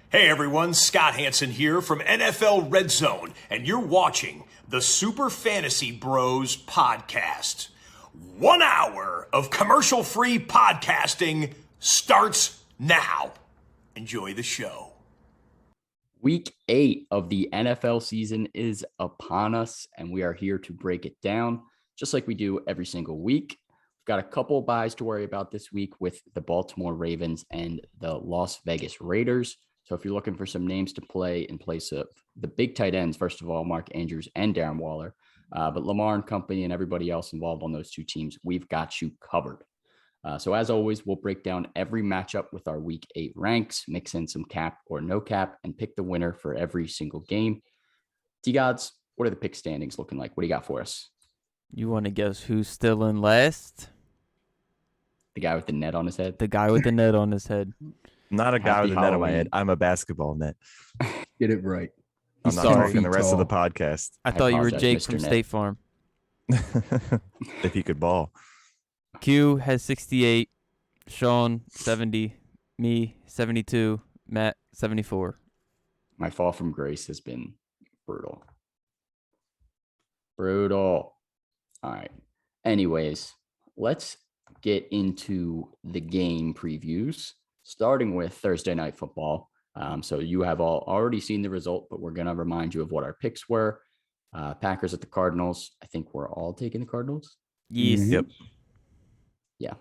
Hey everyone, Scott Hansen here from NFL Red Zone, and you're watching the Super Fantasy Bros podcast. 1 hour of commercial-free podcasting starts now. Enjoy the show. Week 8 of the NFL season is upon us, and we are here to break it down, just like we do every single week. We've got a couple buys to worry about this week with the Baltimore Ravens and the Las Vegas Raiders. So if you're looking for some names to play in place of the big tight ends, first of all, Mark Andrews and Darren Waller, but Lamar and company and everybody else involved on those two teams, we've got you covered. So as always, we'll break down every matchup with our week 8 ranks, mix in some cap or no cap, and pick the winner for every single game. T-Gods, what are the pick standings looking like? What do you got for us? You want to guess who's still in last? The guy with the net on his head? The guy with the net on his head. Not a guy Happy with a net on my Halloween. head. I'm a basketball net. Get it right. I'm not Sorry. talking the rest of the podcast. I thought you were apologize, Jake Mr. from Net. State Farm. If he could ball. Q has 68, Sean 70, me 72, Matt 74. My fall from grace has been brutal. Brutal. All right. Anyways, let's get into the game previews, starting with Thursday Night Football. So you have all already seen the result, but we're going to remind you of what our picks were. Packers at the Cardinals. I think we're all taking the Cardinals. Yes. Mhm. Yep. Yeah.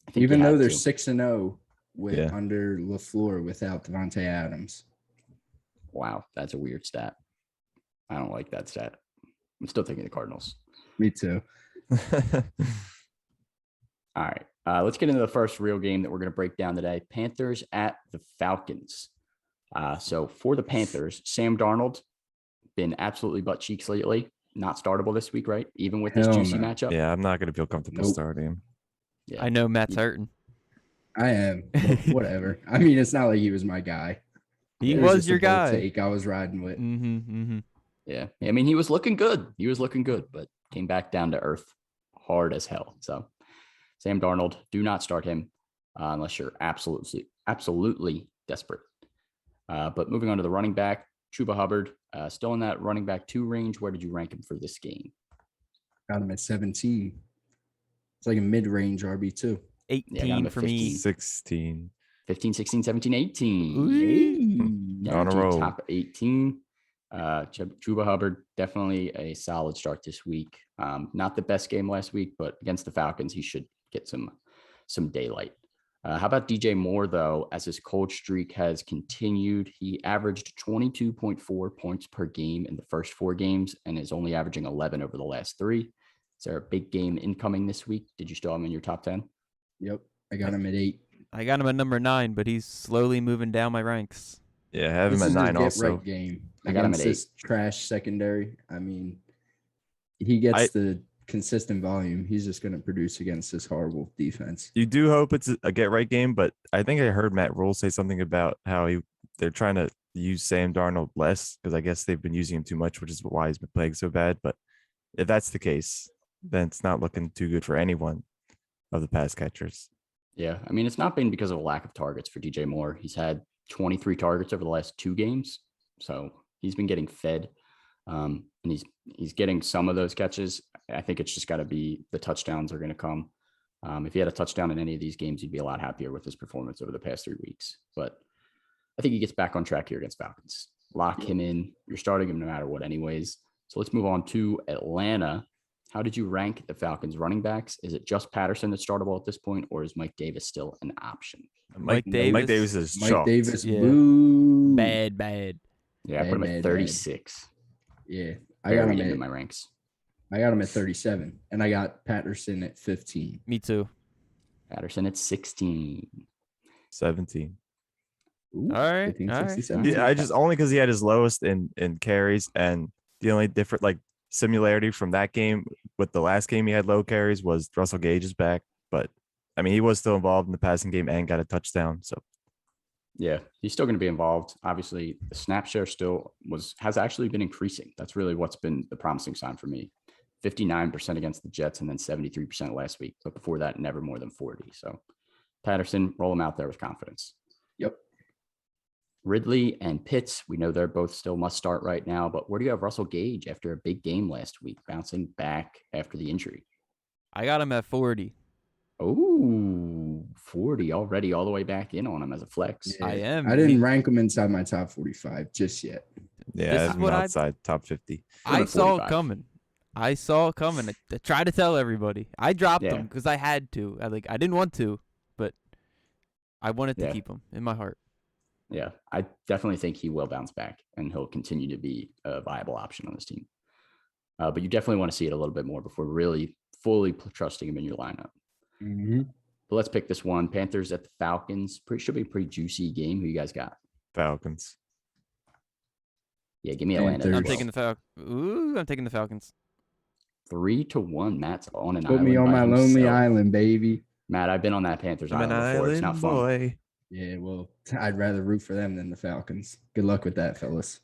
I think Even you though had they're to. 6-0 with Yeah. under LaFleur without Davonte Adams. Wow, that's a weird stat. I don't like that stat. I'm still taking the Cardinals. Me too. All right. Let's get into the first real game that we're going to break down today. Panthers at the Falcons. So for the Panthers, Sam Darnold, been absolutely butt cheeks lately. Not startable this week, right? Even with this Hell juicy no. matchup. Yeah, I'm not going to feel comfortable Nope. starting him. Yeah. I know Matt's hurting. I am. But whatever. I mean, it's not like he was my guy. He It was just a your bold guy. take I was riding with. Mm-hmm. Yeah. I mean, he was looking good. But came back down to earth hard as hell. So Sam Darnold, do not start him unless you're absolutely desperate. But moving on to the running back, Trouba Hubbard, still in that running back 2 range. Where did you rank him for this game? Got him at 17. It's like a mid-range RB2. 18 Yeah, I got him at for me. 16. 15, 16, 17, 18. Ooh. Down On a to roll. top 18. Trouba Hubbard, definitely a solid start this week. Not the best game last week, but against the Falcons, he should get some daylight. How about DJ Moore, though, as his cold streak has continued? He averaged 22.4 points per game in the first 4 games and is only averaging 11 over the last 3. Is there a big game incoming this week? Did you still have him in your top 10? Yep. I got him at 8. I got him at number 9, but he's slowly moving down my ranks. Yeah, have him This at is their 9 also. get-right game. I got him Against at this trash secondary. I mean, he gets the consistent volume. He's just going to produce against this horrible defense. You do hope it's a get-right game, but I think I heard Matt Rule say something about how they're trying to use Sam Darnold less because I guess they've been using him too much, which is why he's been playing so bad. But if that's the case, then it's not looking too good for anyone of the pass catchers. Yeah, I mean, it's not been because of a lack of targets for DJ Moore. He's had 23 targets over the last 2 games, so he's been getting fed, and he's getting some of those catches. I think it's just got to be the touchdowns are going to come. If he had a touchdown in any of these games, he'd be a lot happier with his performance over the past 3 weeks. But I think he gets back on track here against Falcons. Lock him in. You're starting him no matter what anyways. So let's move on to Atlanta. How did you rank the Falcons running backs? Is it just Patterson that's startable at this point, or is Mike Davis still an option? Mike Mike Davis. Davis is Mike chalked. Davis, Yeah. boo. Bad. Yeah, I put him Bad, at bad. 36. Yeah. I Very got him into at my ranks. 37, and I got Patterson at 15. Me too. Patterson at 16. 17. Ooh, All right, 15, all 60, right. 70. Yeah, I just only because he had his lowest in carries, and the only different similarity from that game with the last game he had low carries was Russell Gage is back, but I mean he was still involved in the passing game and got a touchdown. So Yeah, he's still going to be involved. Obviously, the snap share has actually been increasing. That's really what's been the promising sign for me. 59% against the Jets and then 73% last week. But before that, never more than 40. So Patterson, roll him out there with confidence. Yep. Ridley and Pitts, we know they're both still must start right now, but where do you have Russell Gage after a big game last week, bouncing back after the injury? I got him at 40. Oh, 40 already, all the way back in on him as a flex. I am. I didn't rank him inside my top 45 just yet. Yeah, This I is have him what outside top 50. I at saw 45. it coming. I tried to tell everybody. I dropped Yeah. him because I had to. I didn't want to, but I wanted to Yeah. keep him in my heart. Yeah, I definitely think he will bounce back and he'll continue to be a viable option on this team. But you definitely want to see it a little bit more before really fully trusting him in your lineup. Mm-hmm. But let's pick this one. Panthers at the Falcons. Should be a pretty juicy game. Who you guys got? Falcons. Yeah, give me Atlanta. Panthers. I'm taking the Falcons. 3-1. Matt's on an Put island me on by my lonely himself. island, baby. Matt, I've been on that Panthers I'm an island before. It's not island fun. boy. Yeah, well, I'd rather root for them than the Falcons. Good luck with that, fellas.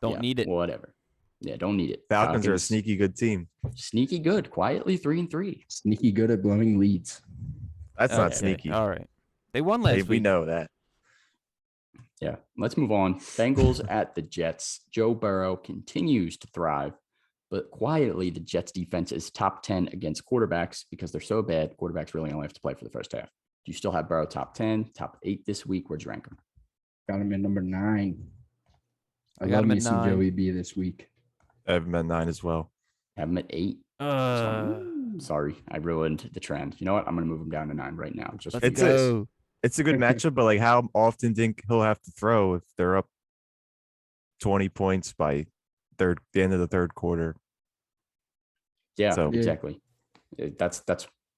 Don't Yeah, need it. Whatever. Yeah, don't need it. Falcons are a sneaky good team. Sneaky good. Quietly 3-3. Sneaky good at blowing leads. That's not Okay, sneaky. All right. They won last Hey, week. we know that. Yeah, let's move on. Bengals at the Jets. Joe Burrow continues to thrive, but quietly the Jets defense is top 10 against quarterbacks because they're so bad. Quarterbacks really only have to play for the first half. Do you still have Burrow top 10, top 8 this week? Where'd you rank him? Got him at number 9. I got love him me at some 9. Joey B this week. I have him at 9 as well. Have him at 8. Sorry, I ruined the trend. You know what? I'm going to move him down to 9 right now. Just for you Let's It's a- guys. go. It's a good matchup, but like how often think he'll have to throw if they're up 20 points by the end of the third quarter? Yeah, So- exactly. That's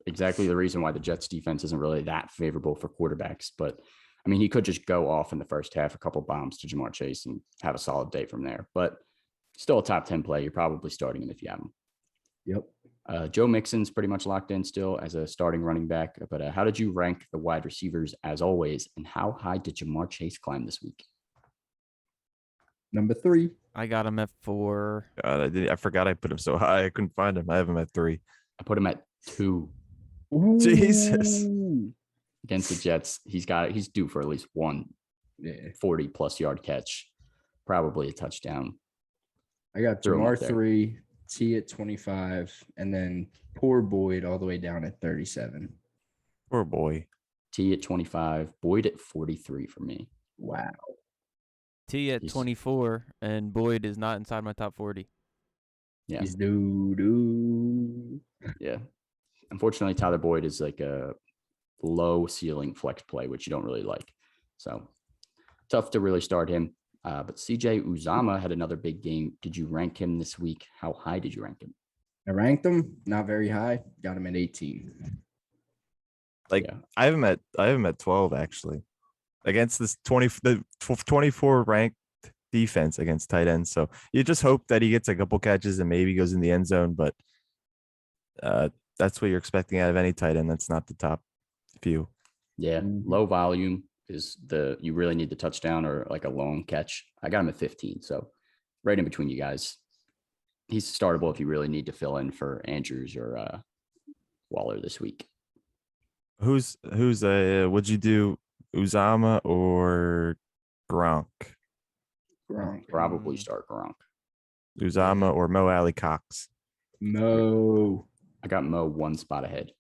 exactly the reason why the Jets defense isn't really that favorable for quarterbacks. But I mean, he could just go off in the first half, a couple bombs to Jamar Chase and have a solid day from there. But still a top 10 play. You're probably starting him if you have him. Yep. Joe Mixon's pretty much locked in still as a starting running back. But how did you rank the wide receivers as always? And how high did Jamar Chase climb this week? Number 3. I got him at 4. God, I forgot I put him so high. I couldn't find him. I have him at 3. I put him at 2 Jesus. Ooh. against the Jets. He's due for at least one Yeah. 40+ yard catch, probably a touchdown. I got Threw him up Jamar there. 3, T at 25, and then poor Boyd all the way down at 37. Poor boy. T at 25, Boyd at 43 for me. Wow. T at He's- 24, and Boyd is not inside my top 40. Yeah. He's doo-doo. Yeah. Unfortunately, Tyler Boyd is like a low ceiling flex play, which you don't really like. So tough to really start him. But CJ Uzama had another big game. Did you rank him this week? How high did you rank him? I ranked him not very high. Got him at 18. Like Yeah. I have him at 12 actually. Against this 24 ranked defense against tight ends. So you just hope that he gets a couple catches and maybe goes in the end zone, but that's what you're expecting out of any tight end. That's not the top few. Yeah. Mhm. Low volume is you really need the touchdown or like a long catch. I got him at 15. So right in between you guys. He's startable if you really need to fill in for Andrews or Waller this week. Who's would you do Uzama or Gronk? Gronk. Probably start Gronk. Uzama or Mo Alley Cox? Mo. I got Mo one spot ahead.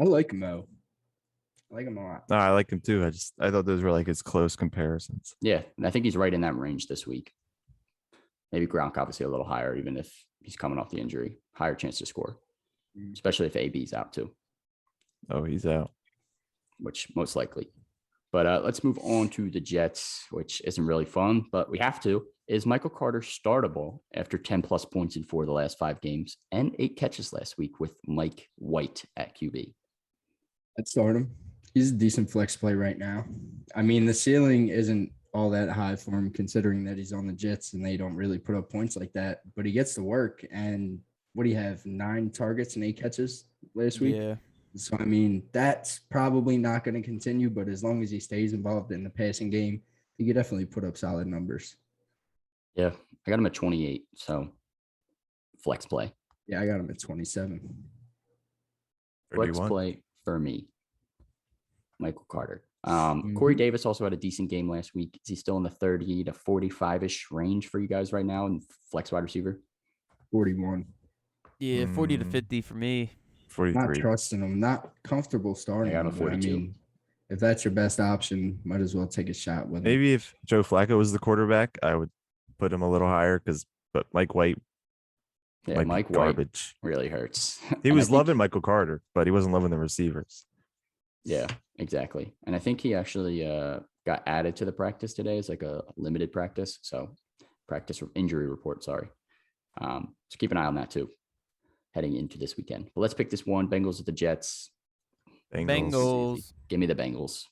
I like Mo. I like him a lot. No, I like him too. I thought those were like his close comparisons. Yeah, and I think he's right in that range this week. Maybe Gronk obviously a little higher, even if he's coming off the injury. Higher chance to score, especially if AB's out too, Oh, he's out. which most likely. But let's move on to the Jets, which isn't really fun, but we have to. Is Michael Carter startable after 10+ points in 4 of the last 5 games and 8 catches last week with Mike White at QB? I'd start him. He's a decent flex play right now. I mean, the ceiling isn't all that high for him considering that he's on the Jets and they don't really put up points like that, but he gets to work. And what do you have? 9 targets and 8 catches last week? Yeah. So, I mean, that's probably not going to continue, but as long as he stays involved in the passing game, he could definitely put up solid numbers. Yeah, I got him at 28, so flex play. Yeah, I got him at 27. Flex 31. play for me, Michael Carter. Corey Davis also had a decent game last week. Is he still in the 30 to 45-ish range for you guys right now in flex wide receiver? 41. Yeah, 40 to 50 for me. 43. Not trusting him. Not comfortable starting I got him. a 42. I mean, if that's your best option, might as well take a shot with him. Maybe if Joe Flacco was the quarterback, I would put him a little higher but Mike White, Yeah, Mike White garbage. really hurts. He was loving Michael Carter, but he wasn't loving the receivers. Yeah, exactly. And I think he actually got added to the practice today as like a limited practice. So practice injury report, sorry. So keep an eye on that too, heading into this weekend. But let's pick this one. Bengals at the Jets. Bengals. Give me the Bengals.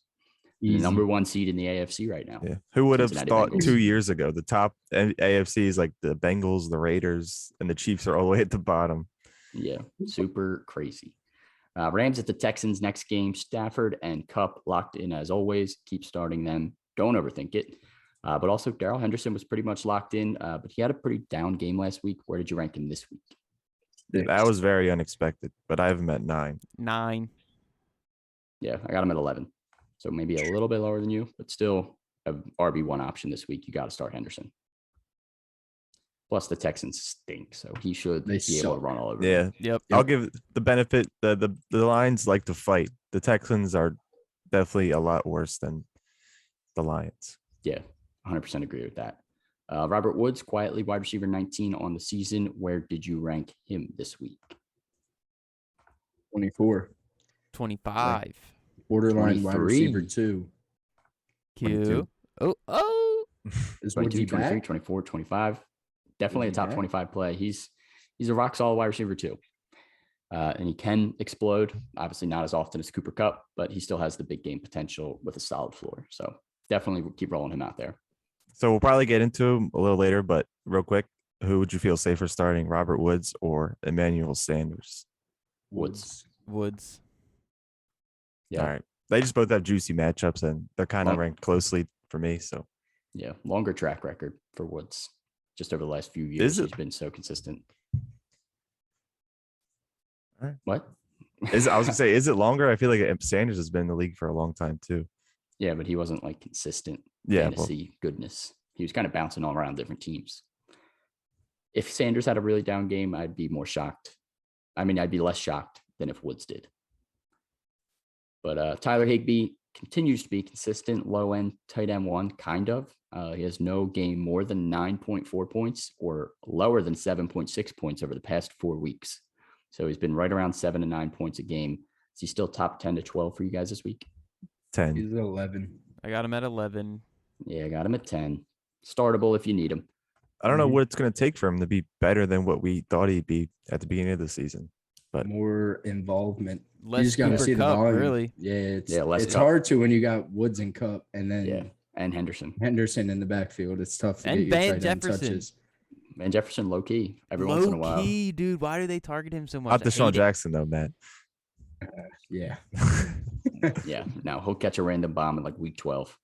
The number one seed in the AFC right now. Yeah. Who would have Cincinnati thought Bengals. 2 years ago the top AFC is like the Bengals, the Raiders, and the Chiefs are all the way at the bottom. Yeah, super crazy. Rams at the Texans next game. Stafford and Kupp locked in as always. Keep starting them. Don't overthink it. But also Daryl Henderson was pretty much locked in, but he had a pretty down game last week. Where did you rank him this week? That was very unexpected, but I have him at 9. 9. Yeah, I got him at 11. So maybe a little bit lower than you, but still an RB1 option this week. You got to start Henderson. Plus the Texans stink, so he should be able to run all over. Yeah. them. Yep. I'll give the benefit. The Lions like to fight. The Texans are definitely a lot worse than the Lions. Yeah, 100% agree with that. Robert Woods, quietly wide receiver 19 on the season. Where did you rank him this week? 24. 25. Borderline wide 23. receiver 2. Q. Oh. Is 22, Woodsy 23, back? 24, 25. Definitely a Woodsy top back? 25 play. He's a rock solid wide receiver too. And he can explode. Obviously not as often as Cooper Kupp, but he still has the big game potential with a solid floor. So definitely keep rolling him out there. So we'll probably get into him a little later, but real quick, who would you feel safer starting, Robert Woods or Emmanuel Sanders? Woods. Yeah. All right. They just both have juicy matchups, and they're kind of ranked closely for me. So Yeah. Longer track record for Woods. Just over the last few years, Is it? he's been so consistent. All right. What? I was gonna say, is it longer? I feel like Sanders has been in the league for a long time too. Yeah, but he wasn't like consistent Yeah, fantasy goodness. He was kind of bouncing all around different teams. If Sanders had a really down game, I'd be more shocked. I mean, I'd be less shocked than if Woods did. But Tyler Higbee continues to be consistent, low end tight end 1, kind of. He has no game more than 9.4 points or lower than 7.6 points over the past 4 weeks. So he's been right around 7 to 9 points a game. Is he still top 10 to 12 for you guys this week? 10. He's at 11. I got him at 11. Yeah, I got him at 10. Startable if you need him. I don't know what it's going to take for him to be better than what we thought he'd be at the beginning of the season. But More involvement. Less You just got to Cooper see the Kupp, volume. really. Yeah, less it's Kupp. hard to when you got Woods and Kupp and then Yeah, and Henderson. Henderson in the backfield. It's tough to And get your Van tight end Jefferson. touches. Man, Jefferson low key every once in a while. Low key, dude. Why do they target him so much? not I Deshaun hate it. Jackson though, Matt. Yeah. Yeah, now he'll catch a random bomb in like week 12.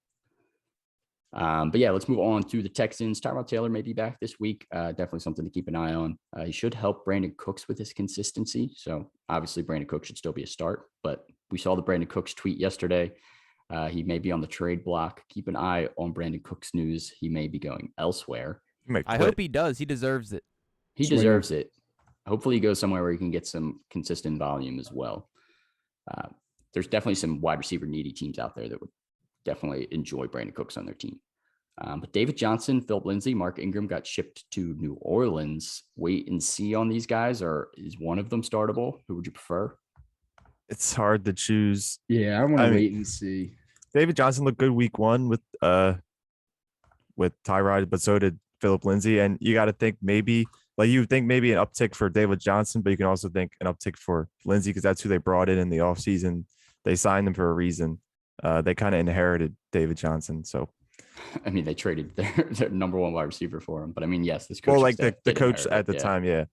But yeah, let's move on to the Texans. Tyrod Taylor may be back this week. Definitely something to keep an eye on. He should help Brandon Cooks with his consistency. So obviously Brandon Cooks should still be a start, but we saw the Brandon Cooks tweet yesterday. He may be on the trade block. Keep an eye on Brandon Cooks news. He may be going elsewhere. He might I quit. hope he does. He deserves it. He Swing. deserves it. Hopefully he goes somewhere where he can get some consistent volume as well. There's definitely some wide receiver needy teams out there that would definitely enjoy Brandon Cooks on their team. But David Johnson, Philip Lindsay, Mark Ingram got shipped to New Orleans. Wait and see on these guys, or is one of them startable? Who would you prefer? It's hard to choose. Yeah, I want I to mean- wait and see. David Johnson looked good week 1 with Tyrod, but so did Philip Lindsay. And you got to think maybe you think maybe an uptick for David Johnson, but you can also think an uptick for Lindsay because that's who they brought in the offseason. They signed him for a reason. They kind of inherited David Johnson. So, I mean, they traded their number one wide receiver for him. But I mean, yes, this coach. well, like the coach at the time, yeah.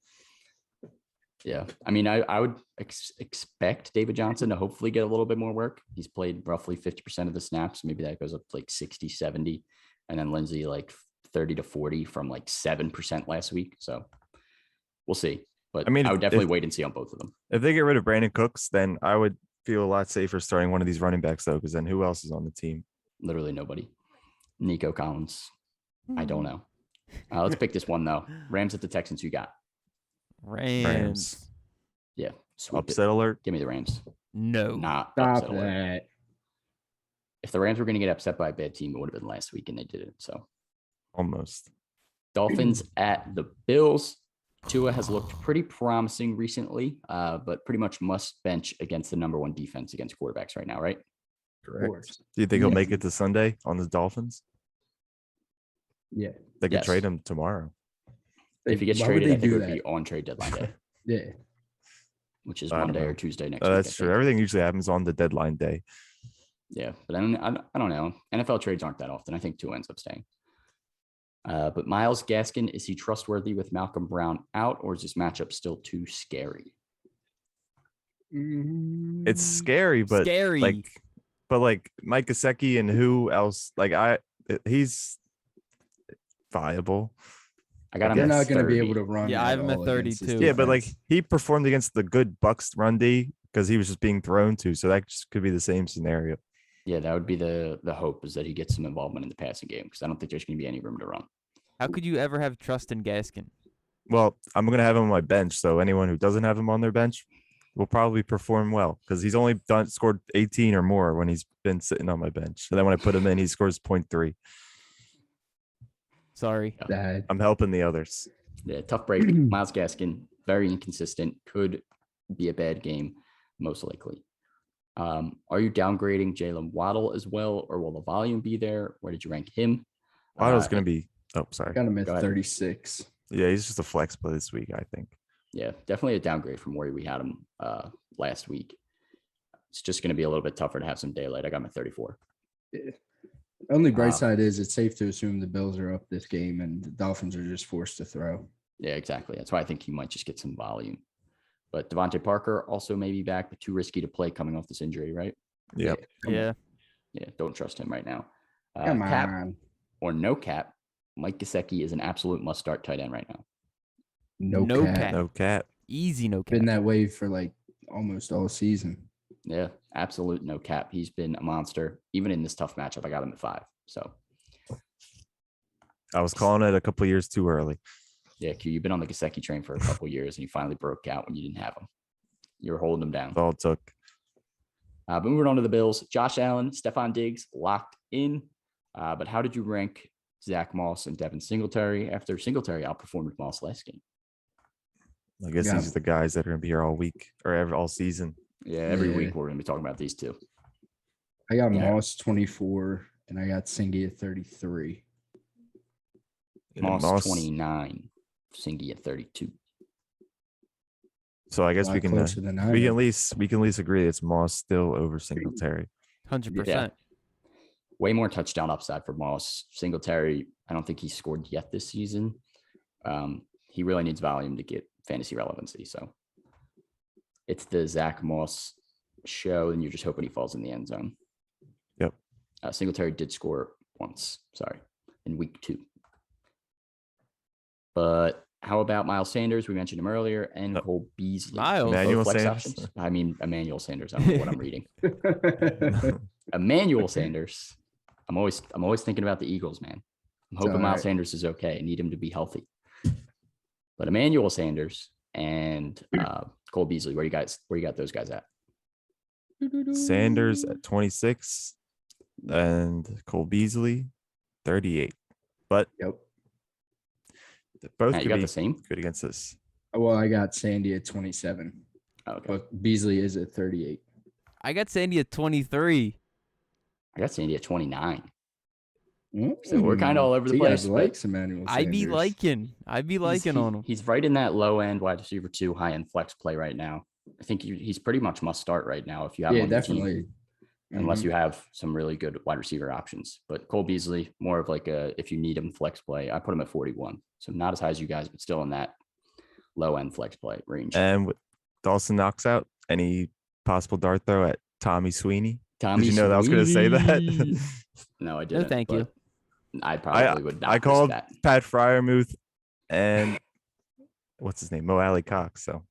Yeah. I mean, I would expect David Johnson to hopefully get a little bit more work. He's played roughly 50% of the snaps. Maybe that goes up to like 60, 70. And then Lindsay like 30 to 40 from like 7% last week. So we'll see. But I mean, I would definitely wait and see on both of them. If they get rid of Brandon Cooks, then I would feel a lot safer starting one of these running backs though, because then who else is on the team? Literally nobody. Nico Collins. I don't know. Let's pick this one though. Rams at the Texans. Who you got? Rams. Yeah. Sweep Upset it. alert. Give me the Rams. No. Not Stop upset alert. that. If the Rams were going to get upset by a bad team, it would have been last week, and they didn't. So Almost. Dolphins at the Bills. Tua has looked pretty promising recently, but pretty much must bench against the number one defense against quarterbacks right now, right? Correct. Do you think he'll Yeah. make it to Sunday on the Dolphins? Yeah. They could Yes. trade him tomorrow. If he gets Why would traded, they I think it do would be that? on trade deadline day, Yeah. which is I don't Monday know. or Tuesday next week. I That's true. think. Everything usually happens on the deadline day. Yeah, but I don't know. NFL trades aren't that often. I think Tua ends up staying. But Myles Gaskin, is he trustworthy with Malcolm Brown out, or is this matchup still too scary? It's scary, but Scary. like Mike Gesicki and who else? He's viable. I got him. They're at not going to be 30. able to run. Yeah, I have him at all against this 32. Yeah, but like defense. he performed against the good Bucks run D because he was just being thrown to. So that just could be the same scenario. Yeah, that would be the hope, is that he gets some involvement in the passing game, because I don't think there's going to be any room to run. How could you ever have trust in Gaskin? Well, I'm gonna have him on my bench, so anyone who doesn't have him on their bench will probably perform well because he's only scored 18 or more when he's been sitting on my bench. And then when I put him in, he scores 0.3. Sorry. That I'm helping the others. Yeah, tough break. Myles Gaskin, very inconsistent. Could be a bad game, most likely. Are you downgrading Jalen Waddle as well, or will the volume be there? Where did you rank him? Waddle's gonna be. Oh, sorry. got him at Go ahead. 36. Yeah, he's just a flex play this week, I think. Yeah, definitely a downgrade from where we had him last week. It's just going to be a little bit tougher to have some daylight. I got him at 34. Only bright Wow. side is it's safe to assume the Bills are up this game and the Dolphins are just forced to throw. Yeah, exactly. That's why I think he might just get some volume. But Devontae Parker also may be back, but too risky to play coming off this injury, right? Yep. Come on. Yeah. Yeah, don't trust him right now. Come Cap on. or no cap, Mike Gesicki is an absolute must-start tight end right now. No, No cap. cap. No cat. Easy no cap. Been that way for like almost all season. Yeah, absolute no cap. He's been a monster. Even in this tough matchup, I got him at 5. So, I was calling it a couple years too early. yeah, Q, you've been on the Gesicki train for a couple years, and you finally broke out when you didn't have him. You were holding him down. That's all it took. But moving on to the Bills, Josh Allen, Stephon Diggs locked in. But how did you rank Zach Moss and Devin Singletary after Singletary outperformed Moss last game? I guess Yeah. these are the guys that are gonna be here all week or all season. Yeah, every Yeah. week we're going to be talking about these two. I got Yeah. Moss 24 and I got Singy at 33. And Moss 29, Singy at 32. So I guess A we lot can closer than I we can had. at least agree it's Moss still over Singletary. 100%. Way more touchdown upside for Moss. Singletary, I don't think he's scored yet this season. He really needs volume to get fantasy relevancy. So it's the Zach Moss show, and you're just hoping he falls in the end zone. Yep. Singletary did score once, in week 2. But how about Miles Sanders? We mentioned him earlier, and Oh. Cole Beasley. Miles. Both Emmanuel flex Sanders? options. I mean, Emmanuel Sanders. I don't know what I'm reading. Emmanuel Sanders. I'm always thinking about the Eagles, man. I'm hoping all Miles right. Sanders is okay. I need him to be healthy. But Emmanuel Sanders and Cole Beasley, where you got those guys at? Sanders at 26 and Cole Beasley 38. But Yep. both Matt, you could got be the same? good against this. Well, I got Sandy at 27, Okay. but Beasley is at 38. I got Sandy at 23. I got Sandy at 29. So we're kinda all over the You place, guys but like Emmanuel I be Sanders. liking on him. He's right in that low end wide receiver 2, high end flex play right now. I think he's pretty much must start right now if you have him Yeah, on your team. definitely. Unless Mhm. you have some really good wide receiver options. But Cole Beasley, more of like a, if you need him flex play, I put him at 41. So not as high as you guys, but still in that low end flex play range. And with Dawson knocks out, any possible dart throw at Tommy Sweeney? Tommy Did you know that I was going to say that? Sweeney. No, I didn't. thank you. but I probably would not. I risk called that. Pat Fryermuth and what's his name? Mo Alley Cox. So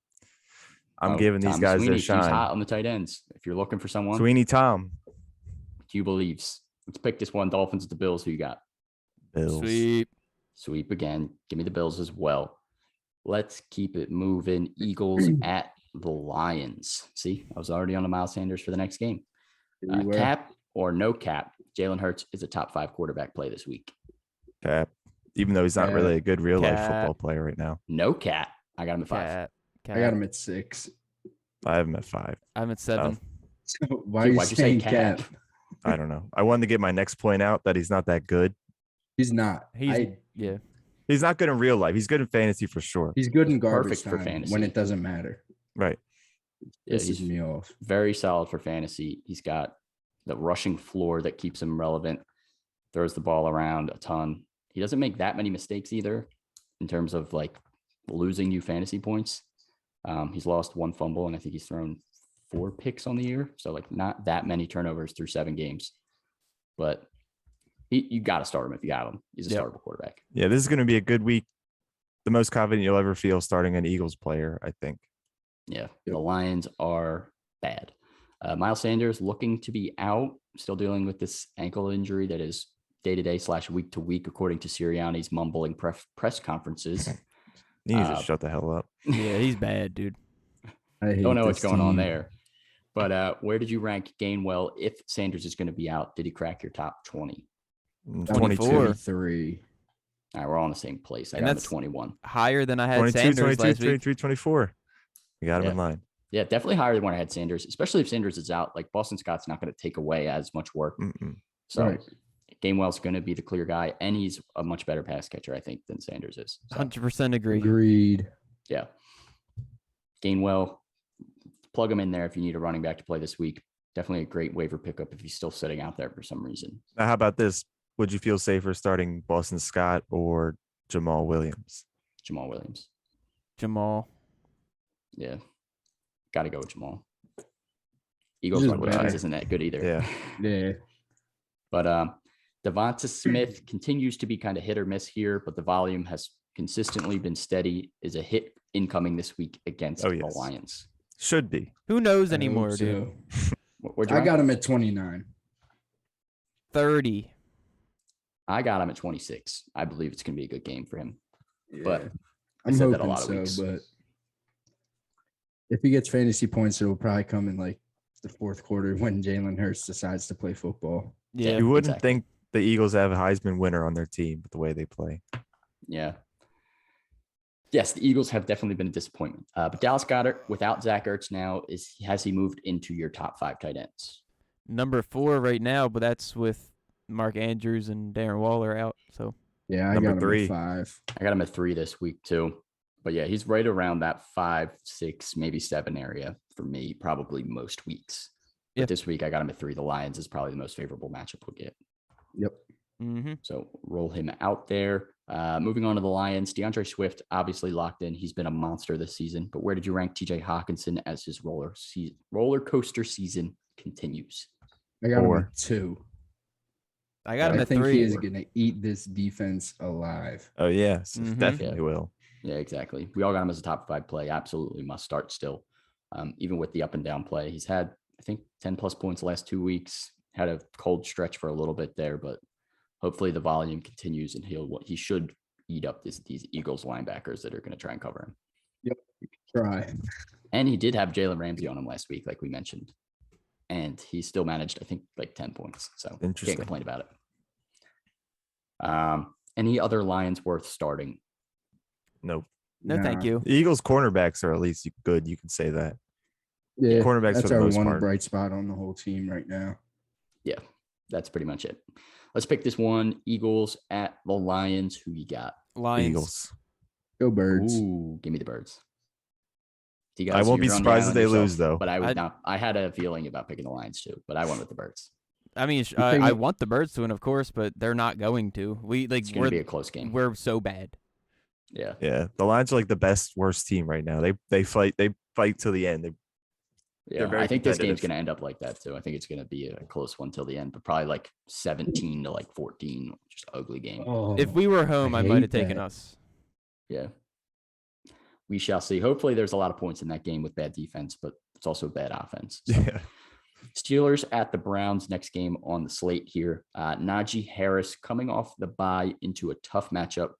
I'm giving these Tommy guys Sweeney, their he's shine. hot on the tight ends. If you're looking for someone, Sweeney Tom. Q believes. Let's pick this one. Dolphins at the Bills. Who you got? Bills. Sweep again. Give me the Bills as well. Let's keep it moving. Eagles at the Lions. See, I was already on the Miles Sanders for the next game. Cap or no cap, Jalen Hurts is a top 5 quarterback play this week. Cap. Even though he's not really a good real life Cap. football player right now. No cap. I got him at 5. Cap. I got him at 6. I have him at 5. I'm at 7. Why are you Why'd you say saying cap? cap? I don't know. I wanted to get my next point out that he's not that good. He's not. Yeah. He's not good in real life. He's good in fantasy for sure. He's good in garbage Perfect for time fantasy. when it doesn't matter. Right. Yeah, Pisses he's me off. very solid for fantasy. He's got the rushing floor that keeps him relevant. Throws the ball around a ton. He doesn't make that many mistakes either in terms of like losing you fantasy points. He's lost 1 fumble, and I think he's thrown 4 picks on the year. So like not that many turnovers through 7 games. But you got to start him if you got him. He's a startable quarterback. Yeah, this is going to be a good week. The most confident you'll ever feel starting an Eagles player, I think. Yeah, the Lions are bad. Miles Sanders looking to be out, still dealing with this ankle injury that is day-to-day / week-to-week, according to Sirianni's mumbling press conferences. You need to shut the hell up. Yeah, he's bad, dude. I hate Don't know what's this going on team. there. But where did you rank Gainwell if Sanders is going to be out? Did he crack your top 20? 22. 23. All right, we're all in the same place. I And got him at that's 21. Higher than I had 22, Sanders 22, last week. 23, 24. You got him Yeah. in line. Yeah, definitely higher than when I had Sanders, especially if Sanders is out. Like Boston Scott's not going to take away as much work. Mm-mm. So Right. Gainwell's going to be the clear guy, and he's a much better pass catcher, I think, than Sanders is. So, 100% agree. Agreed. yeah. Gainwell, plug him in there if you need a running back to play this week. Definitely a great waiver pickup if he's still sitting out there for some reason. Now, how about this? Would you feel safer starting Boston Scott or Jamal Williams? Jamal Williams. Jamal. Yeah. Got to go with Jamal. Eagles Just run defense better. isn't that good either. Yeah. Yeah. But Devonta Smith continues to be kind of hit or miss here, but the volume has consistently been steady. Is a hit incoming this week against the yes. Lions. Should be. Who knows I anymore, hope dude? so. Where'd you I rank got him? him at 29. 30. I got him at 26. I believe it's going to be a good game for him. But Yeah. I I'm said hoping that a lot of so, weeks. but if he gets fantasy points, it'll probably come in like the 4th quarter when Jalen Hurts decides to play football. Yeah. You wouldn't exactly. think the Eagles have a Heisman winner on their team with the way they play. Yeah. Yes, the Eagles have definitely been a disappointment. But Dallas Goedert, without Zach Ertz now, has he moved into your top 5 tight ends? Number 4 right now, but that's with Mark Andrews and Darren Waller out. So Yeah, I Number got him 3. at 5. I got him at 3 this week too. But yeah, he's right around that 5, 6, maybe 7 area for me, probably most weeks. Yeah. But this week I got him at 3. The Lions is probably the most favorable matchup we'll get. Yep. So roll him out there. Moving on to the Lions, DeAndre Swift obviously locked in. He's been a monster this season. But where did you rank TJ Hawkinson as his roller coaster season continues? I got him 4. at 2. I got him I at think 3. he is going to eat this defense alive. Oh, yes. Mhm. Definitely Yeah. will. Yeah, exactly. We all got him as a top 5 play. Absolutely must start still. Even with the up and down play, he's had, I think, 10 plus points the last 2 weeks. Had a cold stretch for a little bit there, but hopefully the volume continues and he should eat up these Eagles linebackers that are going to try and cover him. Try. And he did have Jalen Ramsey on him last week, like we mentioned. And he still managed, I think, like 10 points. So can't Interesting. complain about it. Any other Lions worth starting? Nope. No, thank Nah. you. The Eagles cornerbacks are at least good. You can say that. Yeah, Cornerbacks for that's the our most one part. bright spot on the whole team right now. Yeah, that's pretty much it. Let's pick this one. Eagles at the Lions. Who you got? Lions. Eagles. Go Birds. Ooh, give me the Birds. Do you I won't be you're on the surprised if island they yourself, lose, though. But I had a feeling about picking the Lions too, but I went with the Birds. I mean, think I it- want the Birds to win, of course, but they're not going to. It's going to be a close game. We're so bad. Yeah. Yeah. The Lions are like the best, worst team right now. They fight till the end. Yeah, very I think this game's competitive. going to end up like that too. I think it's going to be a close one till the end, but probably like 17 to like 14, just ugly game. Oh, If we were home, I might hate have taken that. us. Yeah. we shall see. Hopefully there's a lot of points in that game with bad defense, but it's also bad offense. So. Yeah. Steelers at the Browns, next game on the slate here. Naji Harris coming off the bye into a tough matchup.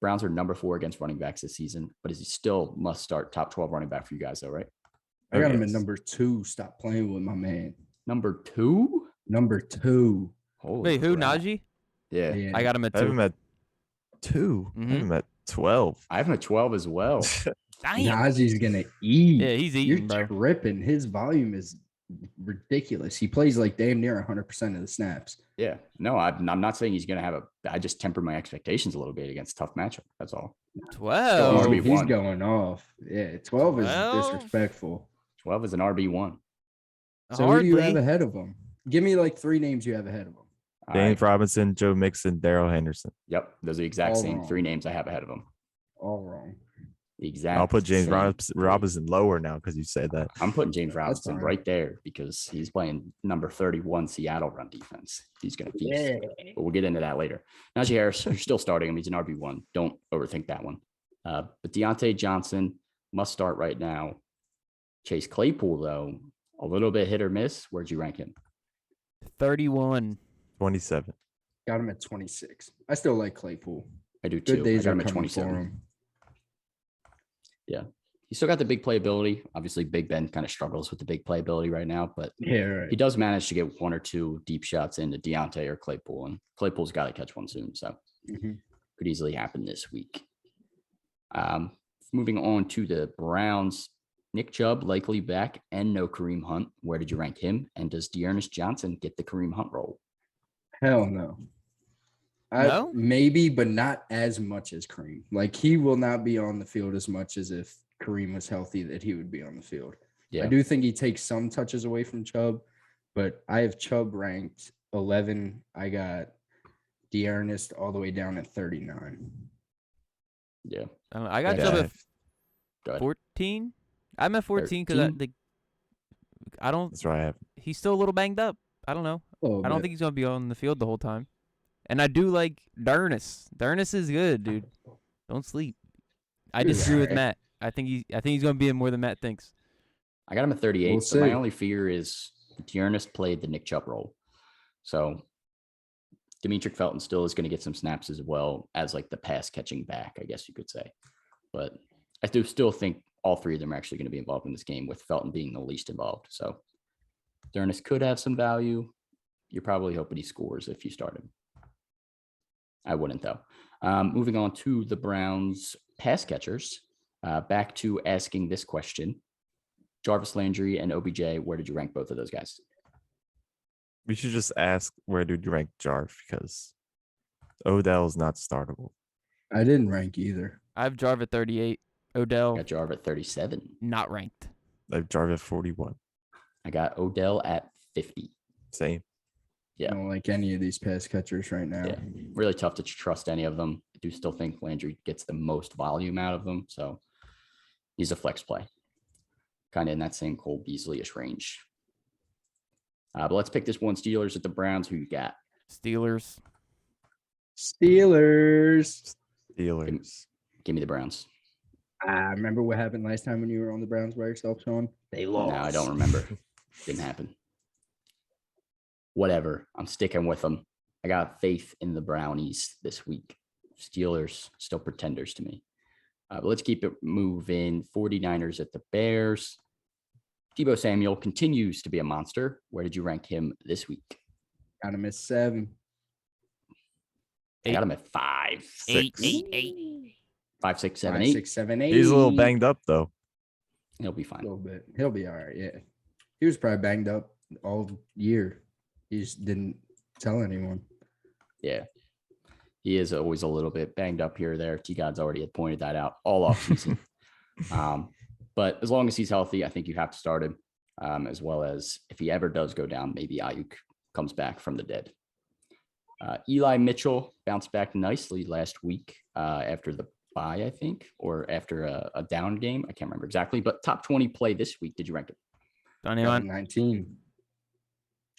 Browns are number 4 against running backs this season, but is he still must start top 12 running back for you guys though, right? I got him at number 2. Stop playing with my man. Number 2? Number 2. Holy Wait, who? crap. Najee? Yeah. I got him at I have 2. him at 2. I have him at 12. I have him at 12 as well. Damn. Najee's gonna eat. Yeah, he's eating, You're bro. tripping. His volume is ridiculous. He plays like damn near 100% of the snaps. Yeah. No, I'm not saying he's going to have I just tempered my expectations a little bit against tough matchup. That's all. 12. RB1. He's going off. Yeah, 12 is 12? disrespectful. 12 is an RB1. So who do you have ahead of him? Give me like 3 names you have ahead of him. All James right. Robinson, Joe Mixon, Daryl Henderson. Yep. Those are the exact All same wrong. 3 names I have ahead of him. All wrong. The exact I'll put James same Robinson lower now because you said that. I'm putting James Robinson fine. right there because he's playing number 31 Seattle run defense. He's going to feast. But we'll get into that later. Najee Harris, you're still starting him. He's an RB1. Don't overthink that one. But Deontay Johnson must start right now. Chase Claypool, though, a little bit hit or miss. Where'd you rank him? 31. 27. Got him at 26. I still like Claypool. I do too. Good I days got are him at coming for 27. him. Yeah. He's still got the big playability. Obviously, Big Ben kind of struggles with the big playability right now, but Yeah, right. he does manage to get 1 or 2 deep shots into Deontay or Claypool, and Claypool's got to catch one soon. So Mhm. could easily happen this week. Moving on to the Browns, Nick Chubb likely back and no Kareem Hunt. Where did you rank him? And does Dearness Johnson get the Kareem Hunt role? Hell no. No? Maybe, but not as much as Kareem. Like he will not be on the field as much as if Kareem was healthy that he would be on the field. Yeah. I do think he takes some touches away from Chubb, but I have Chubb ranked 11. I got Dearness all the way down at 39. Yeah. I got Yeah. Chubb at Go ahead. 14. I'm at 14 because 13? I don't. That's right. I have. He's still a little banged up. I don't know. I don't think he's gonna be on the field the whole time. And I do like Dearness. Dearness is good, dude. Don't sleep. I He's disagree with alright. Matt. I think he's gonna be in more than Matt thinks. I got him at 38. We'll So my see. only fear is Dearness played the Nick Chubb role. So Demetric Felton still is going to get some snaps as well as like the pass catching back, I guess you could say. But I do still think all 3 of them are actually going to be involved in this game, with Felton being the least involved. So Dearness could have some value. You're probably hoping he scores if you start him. I wouldn't, though. Moving on to the Browns pass catchers. Back to asking this question. Jarvis Landry and OBJ, where did you rank both of those guys? We should just ask where did you rank Jarv because Odell is not startable. I didn't rank either. I have Jarv at 38. Odell I got Jarv at 37. not ranked. I have Jarv at 41. I got Odell at 50. Same. Yeah. I don't like any of these pass catchers right now. Yeah. Really tough to trust any of them. I do still think Landry gets the most volume out of them. So he's a flex play. Kind of in that same Cole Beasley-ish range. But let's pick this one. Steelers at the Browns. Who you got? Steelers. Steelers. Steelers. Give me the Browns. I remember what happened last time when you were on the Browns by yourself, Sean. They lost. No, I don't remember. Didn't happen. Whatever. I'm sticking with them. I got faith in the Brownies this week. Steelers still pretenders to me. But let's keep it moving. 49ers at the Bears. Tebow Samuel continues to be a monster. Where did you rank him this week? Got him at 7. I got him at 5. 6. 8. 5, 6, 7, 5, 8. 6, 7, 8. He's a little banged up though. He'll be A fine. little bit. He'll be all right. Yeah. He was probably banged up all year. He just didn't tell anyone. Yeah. He is always a little bit banged up here or there. T-God's already had pointed that out all offseason. But as long as he's healthy, I think you have to start him. As well as if he ever does go down, maybe Ayuk comes back from the dead. Eli Mitchell bounced back nicely last week after the bye, I think, or after a down game. I can't remember exactly, but top 20 play this week. Did you rank it? Got him 19.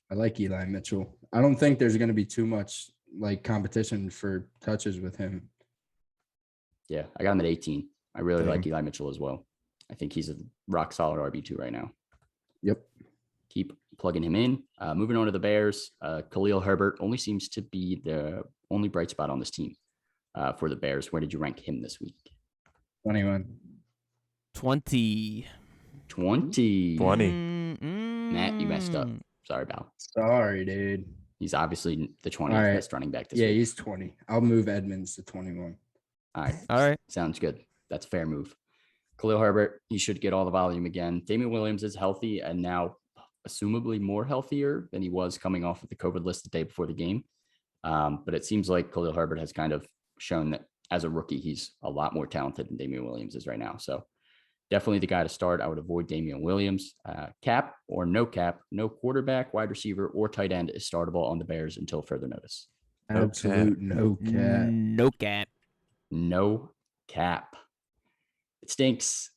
I like Eli Mitchell. I don't think there's going to be too much like competition for touches with him. Yeah, I got him at 18. I really like Eli Mitchell as well. I think he's a rock solid RB2 right now. Yep. Keep plugging him in. Moving on to the Bears, Khalil Herbert only seems to be the only bright spot on this team for the Bears. Where did you rank him this week? 21. 20. 20. Matt, you messed up. Sorry, pal. Sorry, dude. He's obviously the 20th All right. best running back this week. Yeah, he's 20. I'll move Edmonds to 21. All right. All right. Sounds good. That's a fair move. Khalil Herbert, he should get all the volume again. Damian Williams is healthy and now assumably more healthier than he was coming off of the COVID list the day before the game. But it seems like Khalil Herbert has kind of shown that as a rookie, he's a lot more talented than Damian Williams is right now. So definitely the guy to start. I would avoid Damian Williams. Cap or no cap, no quarterback, wide receiver, or tight end is startable on the Bears until further notice. Absolute no cap. No cap. No cap. It stinks.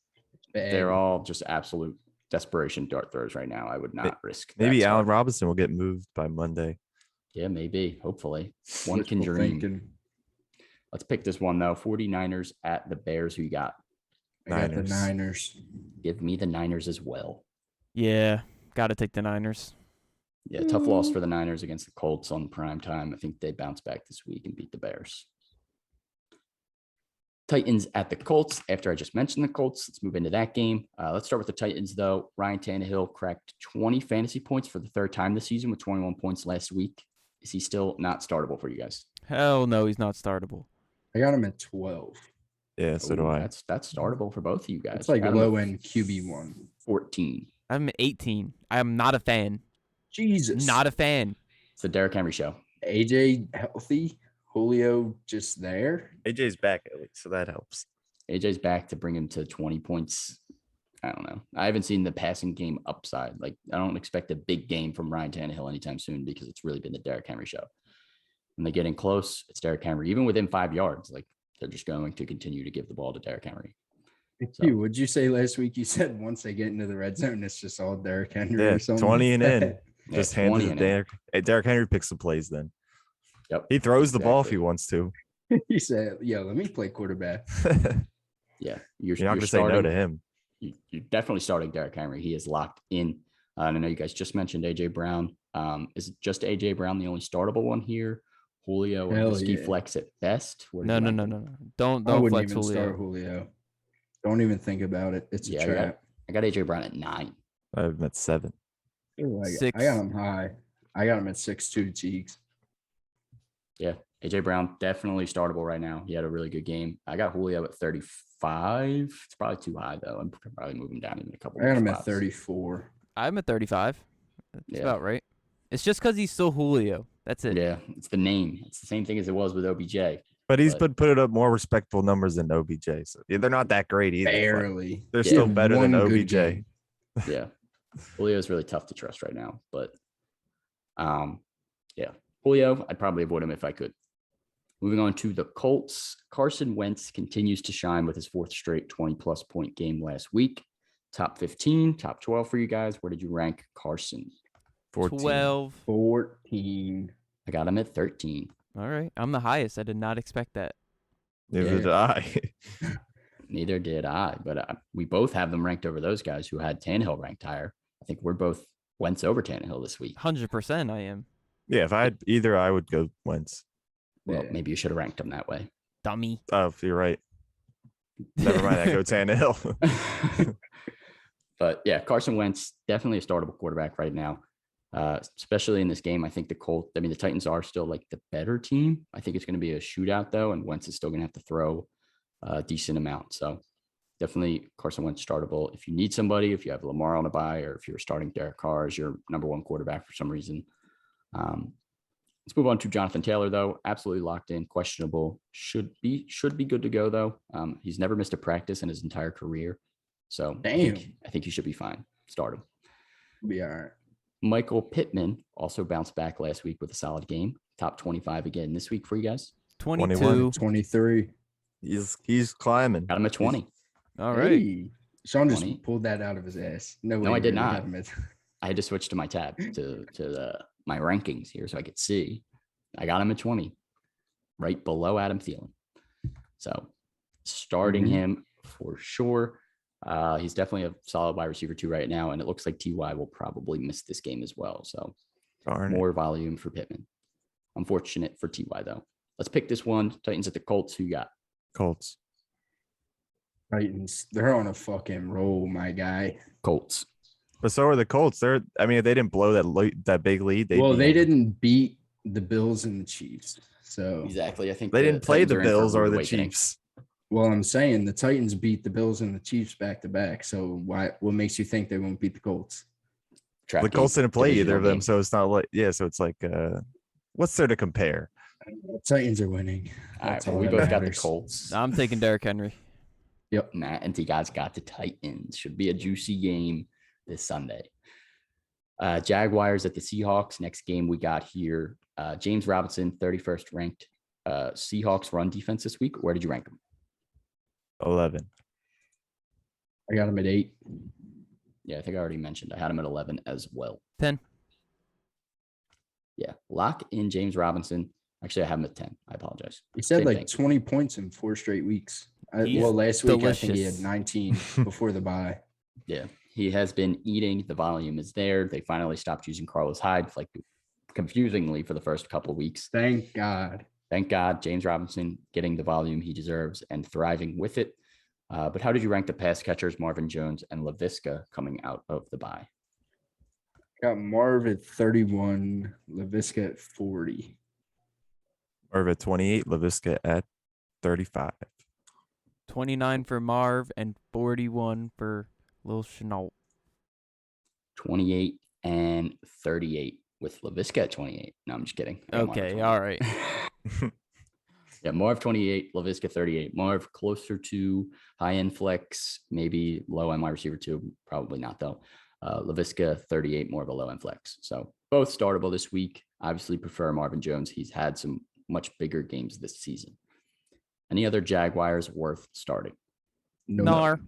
Bad. They're all just absolute desperation dart throws right now. I would not risk that Maybe start. Allen Robinson will get moved by Monday. Yeah, maybe. Hopefully. One can Wishful dream. thinking. Let's pick this one, though. 49ers at the Bears. Who you got? I got the Niners. Give me the Niners as well. Yeah. Got to take the Niners. Yeah, tough loss for the Niners against the Colts on prime time. I think they bounce back this week and beat the Bears. Titans at the Colts. After I just mentioned the Colts, let's move into that game. Let's start with the Titans, though. Ryan Tannehill cracked 20 fantasy points for the third time this season with 21 points last week. Is he still not startable for you guys? Hell no, he's not startable. I got him at 12. Yeah, so do Ooh, I. That's startable for both of you guys. It's like Got him at low end QB1. 14. I'm at 18. I'm not a fan. Jesus. Not a fan. It's the Derrick Henry show. AJ healthy. Julio just there. AJ's back at least, so that helps. AJ's back to bring him to 20 points. I don't know. I haven't seen the passing game upside. Like, I don't expect a big game from Ryan Tannehill anytime soon because it's really been the Derrick Henry show. When they get in close, it's Derrick Henry. Even within 5 yards, like, they're just going to continue to give the ball to Derrick Henry. So, what'd you say last week? You said once they get into the red zone, it's just all Derrick Henry Yeah, or something. 20 and in. Yeah, Just hand 20 it to and in. Derrick. Hey, Derrick Henry picks the plays then. Yep. He throws the ball if Exactly. he wants to. He said, "Yo, let me play quarterback." Yeah. You're not going to say no to him. You're definitely starting Derrick Henry. He is locked in. And I know you guys just mentioned A.J. Brown. Is just A.J. Brown the only startable one here? Julio or Hell Whiskey yeah. Flex at best? Where do No. you rank him? Don't I wouldn't flex even Julio. start Julio. Don't even think about it. It's a Yeah, trap. I got A.J. Brown at 9. I'm at 7. Ooh, I Six. got him high. I got him at 6'2" cheeks. Yeah, A.J. Brown definitely startable right now. He had a really good game. I got Julio at 35. It's probably too high, though. I'm probably moving down even a couple I got more him at spots. 34. I'm at 35. That's Yeah. about right. It's just because he's still Julio. That's it. Yeah, it's the name. It's the same thing as it was with OBJ. But he's But- put up more respectable numbers than OBJ. So yeah, they're not that great either. but Barely. They're Yeah. still better than One good OBJ. game. Yeah, Julio is really tough to trust right now. But yeah, Julio, I'd probably avoid him if I could. Moving on to the Colts, Carson Wentz continues to shine with his fourth straight 20-plus point game last week. Top 15, top 12 for you guys. Where did you rank Carson? 14. 12. 14. I got him at 13. All right. I'm the highest. I did not expect that. Neither Yeah. did I. Neither did I, but we both have them ranked over those guys who had Tannehill ranked higher. I think we're both Wentz over Tannehill this week. 100% I am. Yeah, if I had either, I would go Wentz. Well, Yeah. maybe you should have ranked him that way. Dummy. Oh, you're right. Never mind. I go Tannehill. But yeah, Carson Wentz, definitely a startable quarterback right now, especially in this game. I think the Titans are still like the better team. I think it's going to be a shootout though, and Wentz is still going to have to throw a decent amount. So definitely Carson Wentz startable. If you need somebody, if you have Lamar on a bye, or if you're starting Derek Carr as your number one quarterback for some reason. Let's move on to Jonathan Taylor, though. Absolutely locked in, questionable. Should be good to go, though. He's never missed a practice in his entire career. So I think he should be fine. Start him. Be all right. Michael Pittman also bounced back last week with a solid game. Top 25 again this week for you guys. 22. 23. He's climbing. Got him at 20. All right. Hey. Sean just 20. pulled that out of his ass. No, No, way I you did really not. have him at- I had to switch to my tab to my rankings here so I could see. I got him at 20, right below Adam Thielen. So starting him for sure. He's definitely a solid wide receiver 2 right now, and it looks like Ty will probably miss this game as well. So more volume for Pittman. Unfortunate for Ty though. Let's pick this one. Titans at the Colts. Who you got? Colts. Titans. They're on a fucking roll, my guy. Colts. But so are the Colts. If they didn't blow that big lead, they didn't beat the Bills and the Chiefs. So exactly. I think they didn't play the Titans Bills or the Chiefs. Well, I'm saying the Titans beat the Bills and the Chiefs back to back. So what makes you think they won't beat the Colts? The Colts didn't play either of them, so it's not like so it's like what's there to compare? The Titans are winning. All right, we both got the Colts. I'm taking Derrick Henry. Yep. Matt and T guys got the Titans. Should be a juicy game this Sunday. Jaguars at the Seahawks. Next game we got here. James Robinson, 31st ranked. Seahawks run defense this week. Where did you rank him? 11. I got him at 8. Yeah, I think I already mentioned. I had him at 11 as well. 10. Yeah, lock in James Robinson. Actually, I have him at 10. I apologize. He said Same thing. 20 points in 4 straight weeks. Last week I think he had 19 before the bye. Yeah, he has been eating. The volume is there. They finally stopped using Carlos Hyde, like confusingly for the first couple of weeks. Thank God. Thank God, James Robinson getting the volume he deserves and thriving with it. But how did you rank the pass catchers, Marvin Jones and Laviska, coming out of the bye? Got Marv at 31, Laviska at 40. Marv at 28, Laviska at 35. 29 for Marv and 41 for Lil Chenault. 28 and 38 with Laviska at 28. No, I'm just kidding. Okay, all right. Yeah, Marv 28, Laviska 38. Marv closer to high-end flex, maybe low-end wide receiver 2. Probably not, though. Laviska 38, more of a low-end flex. So both startable this week. Obviously prefer Marvin Jones. He's had some much bigger games this season. Any other Jaguars worth starting? No.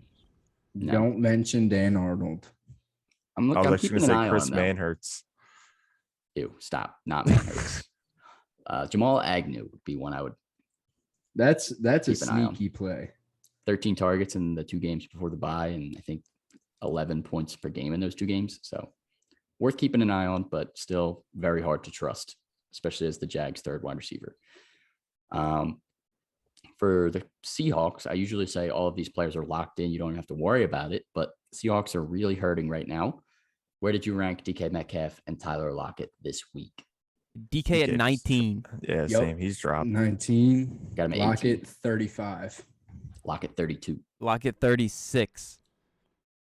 Don't mention Dan Arnold. I'm keeping an eye Chris on him. Manhurts. Ew, stop. Not Manhurts. Jamal Agnew would be one I would. That's a keep an eye on. sneaky play. 13 targets in the 2 games before the bye, and I think 11 points per game in those 2 games. So worth keeping an eye on, but still very hard to trust, especially as the Jags' 3rd wide receiver. For the Seahawks, I usually say all of these players are locked in. You don't have to worry about it, but Seahawks are really hurting right now. Where did you rank DK Metcalf and Tyler Lockett this week? DK at 19. Yeah, same. He's dropped. 19. Got him at Lockett 18. 35. Lockett 32. Lockett 36.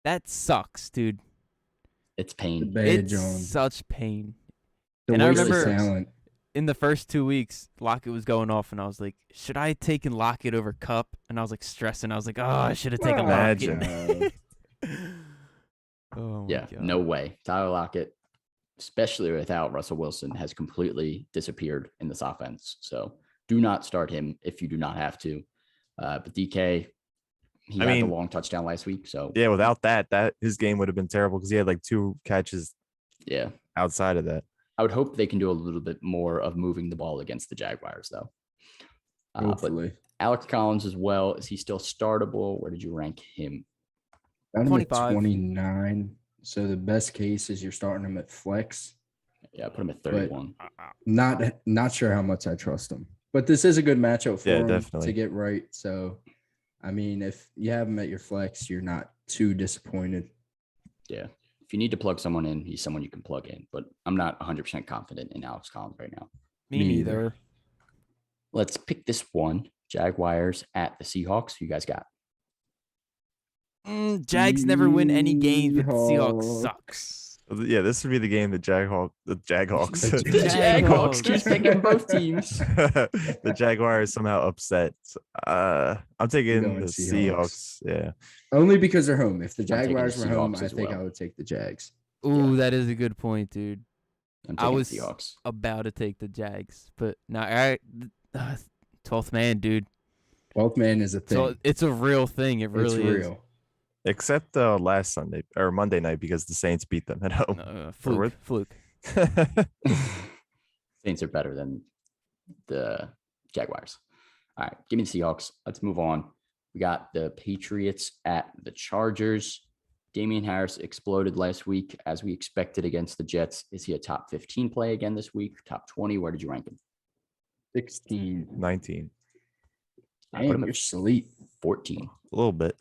That sucks, dude. It's pain. It's Jones. such pain. The And I waste of remember talent. in the first 2 weeks, Lockett was going off, and I was like, should I have taken Lockett over Cup? And I was like stressing. I was like, oh, I should have taken Lockett. Oh, Yeah, God. no way. Tyler Lockett, especially without Russell Wilson, has completely disappeared in this offense. So do not start him if you do not have to. But DK, he had the long touchdown last week. So yeah, without that his game would have been terrible because he had like 2 catches. Yeah, outside of that, I would hope they can do a little bit more of moving the ball against the Jaguars, though. Hopefully. But Alex Collins as well. Is he still startable? Where did you rank him? Got him at 25. 29. So the best case is you're starting him at flex. Yeah, I put him at 31. Not sure how much I trust him. But this is a good matchup for him definitely. to get right. So, I mean, if you have him at your flex, you're not too disappointed. Yeah. If you need to plug someone in, he's someone you can plug in. But I'm not 100% confident in Alex Collins right now. Me neither. Let's pick this one. Jaguars at the Seahawks. Who you guys got? Jags never win any games, but the Seahawks sucks. Yeah, this would be the game that Jaghawks. The Jaghawks keep picking both teams. The Jaguars somehow upset. I'm taking Going the Seahawks. Seahawks. Yeah. Only because they're home. If the taking the Jaguars were home, Seahawks I as think well. I would take the Jags. Ooh, that is a good point, dude. I'm I taking was the Seahawks. about to take the Jags, but now, all right, 12th man, dude. 12th man is a thing. So it's a real thing. It really it's is. real. Except last Sunday or Monday night because the Saints beat them at home. Fluke. Saints are better than the Jaguars. All right, give me the Seahawks. Let's move on. We got the Patriots at the Chargers. Damian Harris exploded last week as we expected against the Jets. Is he a top 15 play again this week? Top 20? Where did you rank him? 16. 19. I put him You're at sleep. 14. A little bit.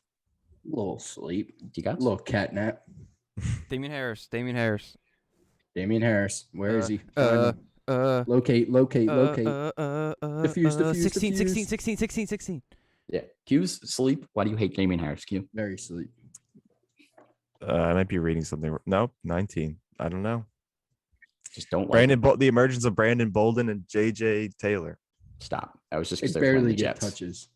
A little sleep. You got A little cat nap. Damian Harris. Damian Harris. Damian Harris. Where is he? Locate. Locate. Diffuse. 16. Yeah. Q's sleep. Why do you hate Damian Harris, Q? Very sleep. I might be reading something. Nope, 19. I don't know. Just don't like The emergence of Brandon Bolden and JJ Taylor. Stop. That was just They because they barely barely the get Jets. touches.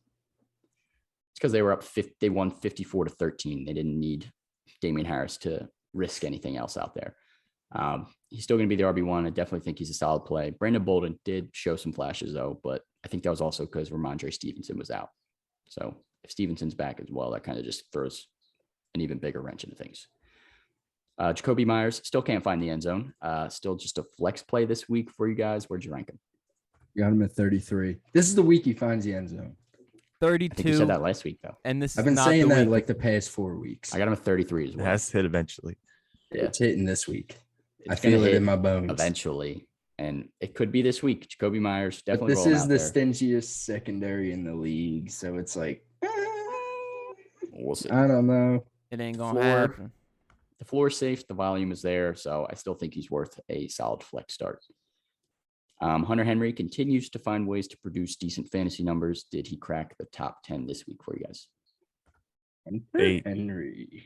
It's because they were up. They won 54-13. They didn't need Damian Harris to risk anything else out there. He's still going to be the RB1. I definitely think he's a solid play. Brandon Bolden did show some flashes though, but I think that was also because Ramondre Stevenson was out. So if Stevenson's back as well, that kind of just throws an even bigger wrench into things. Jacoby Myers still can't find the end zone. Still just a flex play this week for you guys. Where'd you rank him? Got him at 33. This is the week he finds the end zone. 32. I think you said that last week though. And this I've is been not saying the that week. like the past 4 weeks. I got him at 33 as It well. has to hit eventually. Yeah. It's hitting this week. I It's gonna feel it hit in my bones. eventually, and it could be this week. Jacoby Myers But definitely. this rolling is out the there. stingiest secondary in the league, so it's like We'll see. I don't know. It ain't gonna Floor. happen. The floor is safe. The volume is there, so I still think he's worth a solid flex start. Hunter Henry continues to find ways to produce decent fantasy numbers. Did he crack the top 10 this week for you guys? 8. Henry.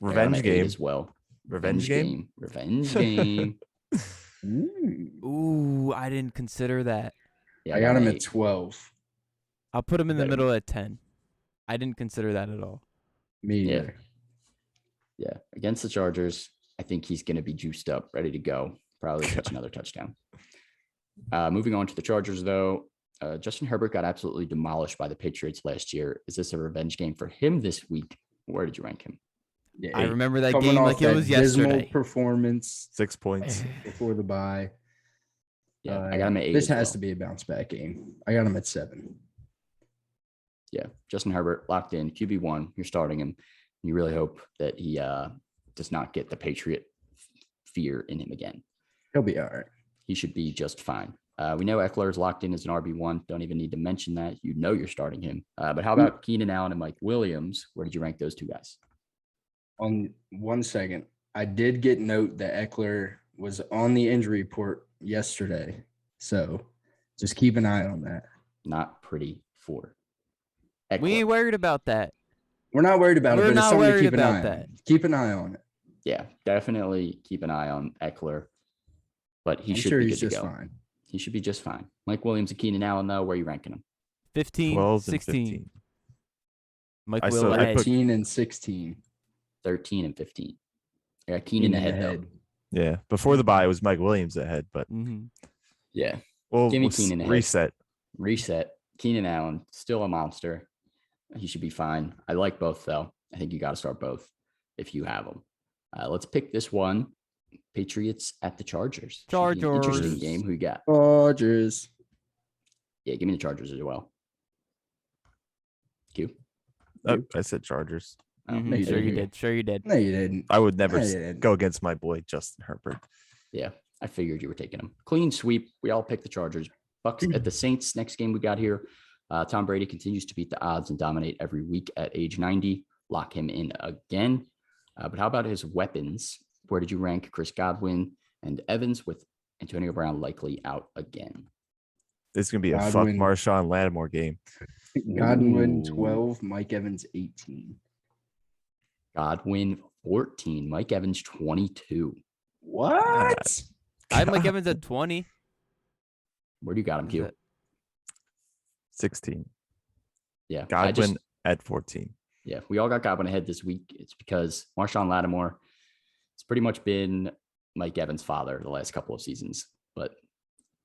I got him Revenge at 8 game. as well. Revenge game. Revenge game. Ooh, I didn't consider that. Yeah, I got him at at 12. I'll put him in the Better. middle at 10. I didn't consider that at all. Me Yeah. either. Yeah, against the Chargers, I think he's going to be juiced up, ready to go. Probably catch another touchdown. Moving on to the Chargers, though, Justin Herbert got absolutely demolished by the Patriots last year. Is this a revenge game for him this week? Where did you rank him? Yeah, I remember that coming game off like it that was dismal yesterday. performance 6 points. before the bye. Yeah, I got him at 8. This as has well. to be a bounce back game. I got him at 7. Yeah, Justin Herbert locked in QB1. You're starting him. You really hope that he does not get the Patriot fear in him again. He'll be all right. He should be just fine. We know Eckler is locked in as an RB1. Don't even need to mention that. You know you're starting him. But how about Keenan Allen and Mike Williams? Where did you rank those two guys? On 1 second, I did get note that Eckler was on the injury report yesterday. So just keep an eye on that. Not pretty for We Eckler. ain't worried about that. We're not worried about We're it, but it's not something to worried keep an about eye that. on. Keep an eye on it. Yeah, definitely keep an eye on Eckler. But he I'm should sure be he's good to just go. fine. He should be just fine. Mike Williams and Keenan Allen, though, where are you ranking them? 15, 12 and 16. 15. Mike I Will still- I ahead. put- 13 and 16. 13 and 15. I got Keenan ahead, though. Yeah. Before the bye, it was Mike Williams ahead, but Mhm. Yeah. we'll Give me Keenan ahead. reset. Keenan Allen, still a monster. He should be fine. I like both, though. I think you got to start both if you have them. Let's pick this one. Patriots at the Chargers. Should be an interesting Chargers. game. Who you got? Chargers. Yeah, give me the Chargers as well. Q. Oh, I said Chargers. Oh, Mhm. No, you Sure you didn't. did. Sure you did. No, you didn't. I would never No, you didn't. go against my boy Justin Herbert. Yeah, I figured you were taking them. Clean sweep. We all picked the Chargers. Bucks at the Saints. Next game we got here. Tom Brady continues to beat the odds and dominate every week at age 90. Lock him in again. But how about his weapons? Where did you rank Chris Godwin and Evans with Antonio Brown likely out again? This is gonna be a fuck Godwin. Marshawn Lattimore game. Godwin Ooh. 12, Mike Evans 18. Godwin 14, Mike Evans 22. What? I had Mike Evans at 20. Where do you got him, Q? 16. Yeah, Godwin at 14. Yeah, we all got Godwin ahead this week. It's because Marshawn Lattimore, it's pretty much been Mike Evans' father the last couple of seasons. But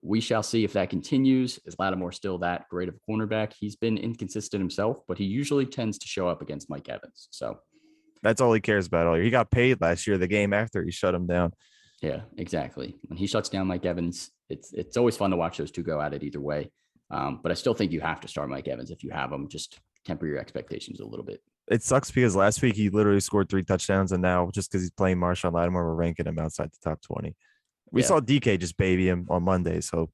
we shall see if that continues. Is Lattimore still that great of a cornerback? He's been inconsistent himself, but he usually tends to show up against Mike Evans. So, That's all he cares about all year. He got paid last year, the game after he shut him down. yeah, exactly. When he shuts down Mike Evans, it's always fun to watch those two go at it either way. But I still think you have to start Mike Evans if you have him. Just temper your expectations a little bit. It sucks because last week he literally scored 3 touchdowns, and now just because he's playing Marshawn Lattimore, we're ranking him outside the top 20. We saw DK just baby him on Monday, so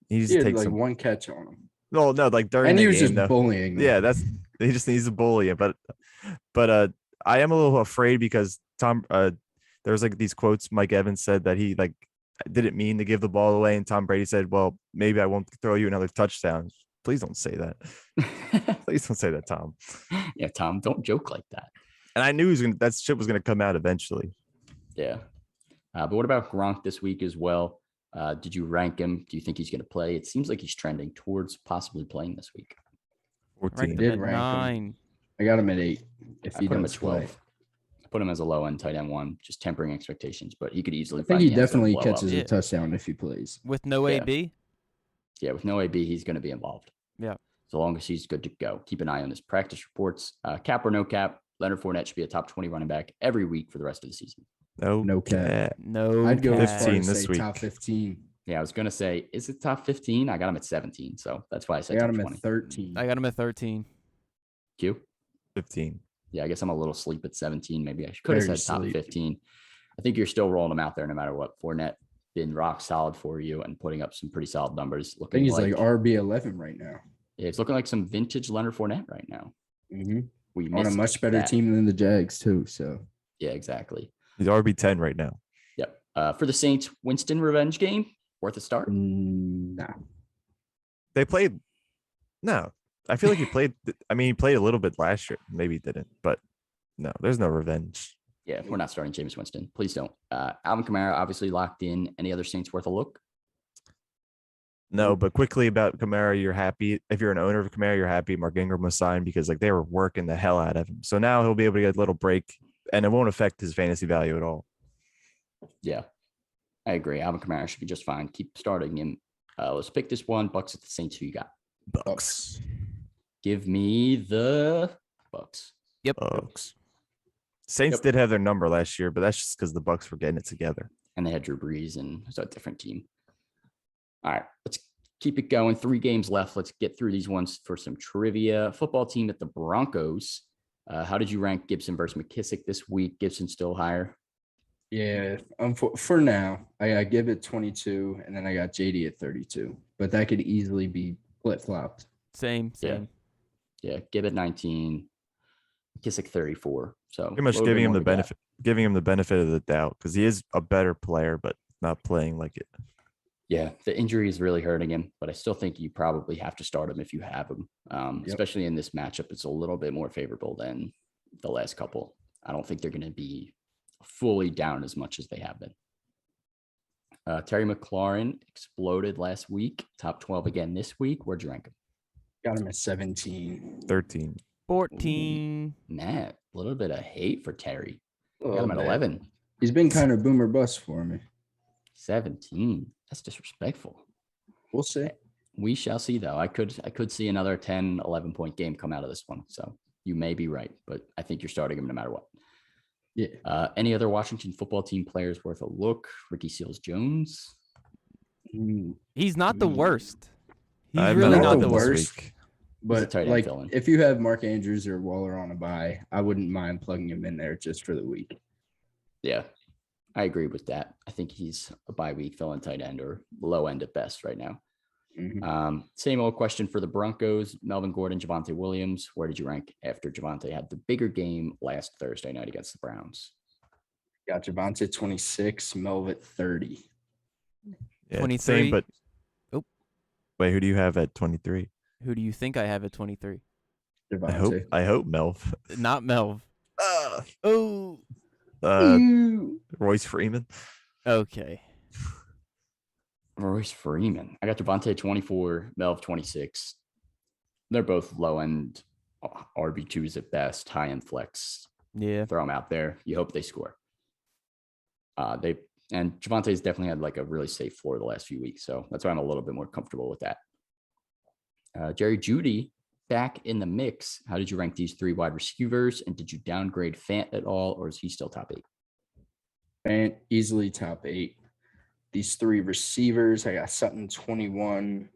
he just takes like one catch on him. No, like during and the he was game, just bullying them. Yeah, he just needs to bully him. But I am a little afraid because there's like these quotes Mike Evans said that he like didn't mean to give the ball away, and Tom Brady said, "Well, maybe I won't throw you another touchdown." Please don't say that. Please don't say that, Tom. Yeah, Tom, don't joke like that. And I knew that shit was gonna come out eventually. Yeah. But what about Gronk this week as well? Did you rank him? Do you think he's going to play? It seems like he's trending towards possibly playing this week. 14. Did rank 9. him. I got him at 8. If he put him at does 12. play. I put him as a low end tight end 1, just tempering expectations, but he could easily. I think he find the end zone definitely blow catches up. a touchdown if he plays. With no Yeah. AB? Yeah, with no AB, he's going to be involved. Yeah. So long as he's good to go. Keep an eye on his practice reports. Cap or no cap, Leonard Fournette should be a top 20 running back every week for the rest of the season. No cap. No. I'd go cap. as far 15 as this say week. top 15. Yeah, I was going to say, is it top 15? I got him at 17, so that's why I I said got top him 20. at 13. I got him at 13. Q? 15. Yeah, I guess I'm a little sleep at 17. Maybe I could have Very said top sleep. 15. I think you're still rolling him out there no matter what. Fournette been rock solid for you and putting up some pretty solid numbers. I think he's like RB11 right now. Yeah, it's looking like some vintage Leonard Fournette right now. Mm-hmm. We On a missed much better that. team than the Jags too. So Yeah, exactly. He's RB10 right now. Yep. For the Saints, Winston revenge game, worth a start. nah. They played. No, I feel like he played. I mean, he played a little bit last year. Maybe he didn't, but no, there's no revenge. Yeah, we're not starting Jameis Winston. Please don't. Alvin Kamara obviously locked in. Any other Saints worth a look? No, but quickly about Kamara, you're happy. If you're an owner of Kamara, you're happy Mark Ingram was signed because like they were working the hell out of him. So now he'll be able to get a little break, and it won't affect his fantasy value at all. Yeah, I agree. Alvin Kamara should be just fine. Keep starting him. Let's pick this one. Bucks at the Saints. Who you got? Bucks. Give me the Bucks. Yep. Bucks. Saints Yep. did have their number last year, but that's just because the Bucks were getting it together. And they had Drew Brees, and it's a different team. All right, let's keep it going. 3 games left. Let's get through these ones for some trivia. Football team at the Broncos. How did you rank Gibson versus McKissick this week? Gibson still higher? Yeah. For now, I give it 22, and then I got JD at 32. But that could easily be flip flopped. Same. Yeah, Gibb at 19, McKissick 34. So Pretty much a little bit giving him more the to benefit, giving him the benefit of the doubt because he is a better player, but not playing like it. Yeah, the injury is really hurting him, but I still think you probably have to start him if you have him, especially in this matchup. It's a little bit more favorable than the last couple. I don't think they're going to be fully down as much as they have been. Terry McLaurin exploded last week, top 12 again this week. Where'd you rank him? Got him at 17. 13. 14. Matt, a little bit of hate for Terry. A Got little him at bit. 11. He's been kind of boomer bust for me. 17. That's disrespectful. We'll see. We shall see, though. I could see another 10, 11-point game come out of this one. So you may be right, but I think you're starting him no matter what. Yeah. Any other Washington football team players worth a look? Ricky Seals-Jones. He's not the worst. He's I've really been not all the this worst. week. But tight end like, fill-in. if you have Mark Andrews or Waller on a bye, I wouldn't mind plugging him in there just for the week. Yeah, I agree with that. I think he's a bye week fill-in tight end or low end at best right now. Mhm. Same old question for the Broncos. Melvin Gordon, Javonte Williams. Where did you rank after Javonte had the bigger game last Thursday night against the Browns? Got Javonte 26, Melvin 30. Yeah, 23. same, but Oh. wait, who do you have at 23? Who do you think I have at 23? Javonte. I hope Melv. Not Melv. Oh. Royce Freeman. Okay. Royce Freeman. I got Javonte 24, Melv 26. They're both low end RB2s at best, high end flex. Yeah. Throw them out there. You hope they score. And Javante's definitely had like a really safe floor the last few weeks. So that's why I'm a little bit more comfortable with that. Jerry Jeudy back in the mix. How did you rank these 3 wide receivers? And did you downgrade Fant at all, or is he still top 8? And easily top 8. These 3 receivers, I got Sutton 21,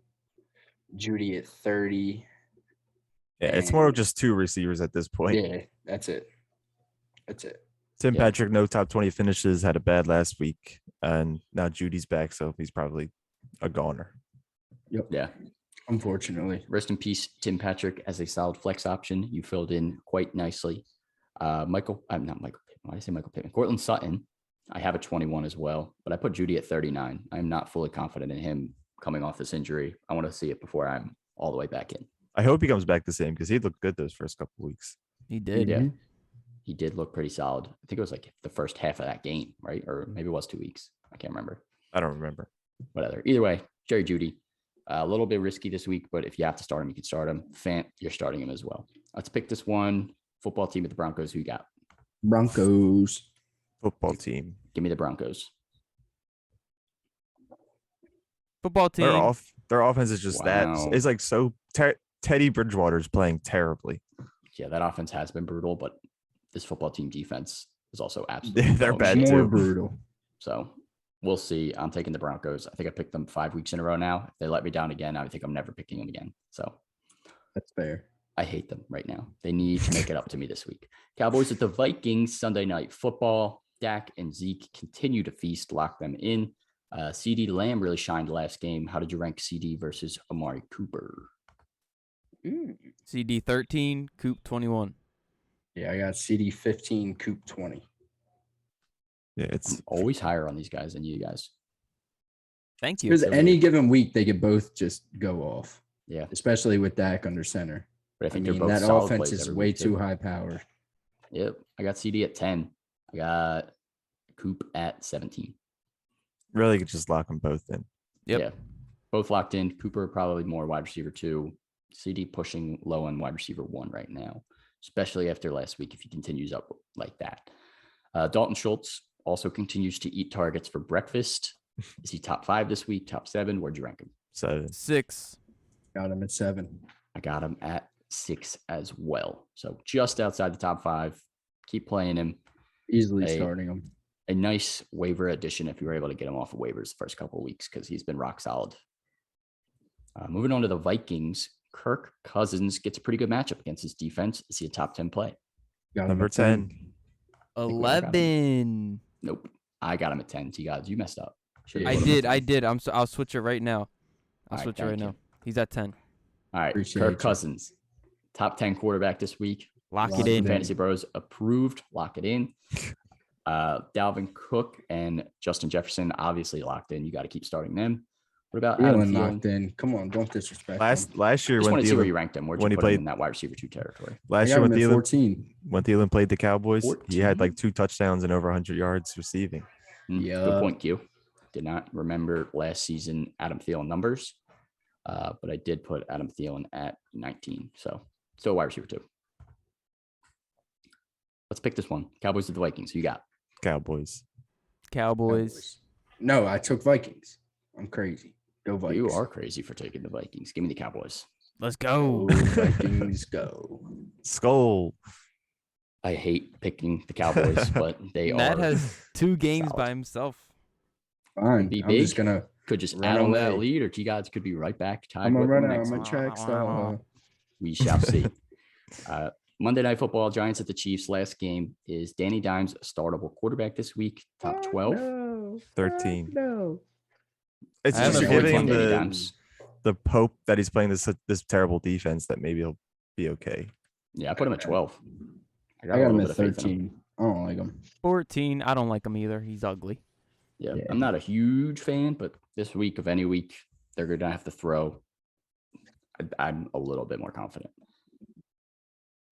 Judy at 30, Yeah, it's more of just two receivers at this point. Yeah, that's it. Tim Patrick, no top 20 finishes, had a bad last week, and now Judy's back, so he's probably a goner. Yep. Yeah. Unfortunately. Rest in peace, Tim Patrick, as a solid flex option. You filled in quite nicely. I'm not Michael Pittman. Why did I say Michael Pittman? Cortland Sutton. I have a 21 as well, but I put Judy at 39. I'm not fully confident in him coming off this injury. I want to see it before I'm all the way back in. I hope he comes back the same because he looked good those first couple of weeks. He did. Yeah. He did look pretty solid. I think it was like the first half of that game, right? Or maybe it was 2 weeks. I can't remember. I don't remember. Whatever. Either way, Jerry Judy. A little bit risky this week, but if you have to start him, you can start him. Fant, you're starting him as well. Let's pick this one. Football team at the Broncos. Who you got? Broncos. Football team. Give me the Broncos. Football team. Their offense is just that. It's like so. Teddy Bridgewater's playing terribly. Yeah, that offense has been brutal, but this football team defense is also absolutely they're bad more too. Brutal. So we'll see. I'm taking the Broncos. I think I picked them 5 weeks in a row now. If they let me down again, I think I'm never picking them again. So that's fair. I hate them right now. They need to make it up to me this week. Cowboys at the Vikings, Sunday Night Football. Dak and Zeke continue to feast, lock them in. CD Lamb really shined last game. How did you rank CD versus Amari Cooper? CD 13, Coop 21. Yeah, I got CD 15, Coop 20. Yeah, it's I'm always higher on these guys than you guys. Thank you. Because any given week, they could both just go off. Yeah. Especially with Dak under center. But I think they're both that solid offense plays is every way week, too high power. Yep. I got CD at 10. I got Coop at 17. really could just lock them both in. Yep. Yeah. Both locked in. Cooper probably more wide receiver 2. CD pushing low on wide receiver 1 right now, especially after last week if he continues up like that. Dalton Schultz also continues to eat targets for breakfast. Is he top 5 this week? Top 7? Where'd you rank him? 6. Got him at 7. I got him at 6 as well. So just outside the top 5. Keep playing him. Easily starting him. A nice waiver addition if you were able to get him off of waivers the first couple of weeks because he's been rock solid. Moving on to the Vikings, Kirk Cousins gets a pretty good matchup against his defense. Is he a top 10 play? Got Number 10. 11. Nope. I got him at 10. T-Gods, you messed up. I did. I'll switch it right now. I'll switch it right now. He's at 10. All right. Kirk Cousins, top 10 quarterback this week. Lock it in. Fantasy Bros approved. Lock it in. Dalvin Cook and Justin Jefferson obviously locked in. You got to keep starting them. What about Adam Thielen? Locked in. Come on, don't disrespect. Last year just when want to Thielen, see where you ranked him. Where'd you when he put played him in that wide receiver 2 territory? Last year when Thielen, Thielen played the Cowboys, 14? he had like 2 touchdowns and over 100 yards receiving. Yeah. Good point, Q. Did not remember last season Adam Thielen numbers, but I did put Adam Thielen at 19. So still wide receiver 2. Let's pick this one. Cowboys at the Vikings. Who you got? Cowboys. No, I took Vikings. I'm crazy. Go Vikings. You are crazy for taking the Vikings. Give me the Cowboys. Let's go. Vikings go. Skull. I hate picking the Cowboys, but they Matt are. has 2 games solid. by himself. Fine. Be I'm big. just gonna Could just run add on that away. lead, or you guys could be right back. Tied I'm gonna with run them out next my week. track style. We shall see. Monday Night Football, Giants at the Chiefs. Last game is Danny Dimes, a startable quarterback this week, top 12. No. 13. No. It's I have just a you're feeling giving Danny the, Dimes. the hope that he's playing this terrible defense that maybe he'll be okay. Yeah, I put him at 12. I got him at 13. I don't like him. 14. I don't like him either. He's ugly. Yeah, Yeah. I'm not a huge fan, but this week of any week, they're going to have to throw. I'm a little bit more confident.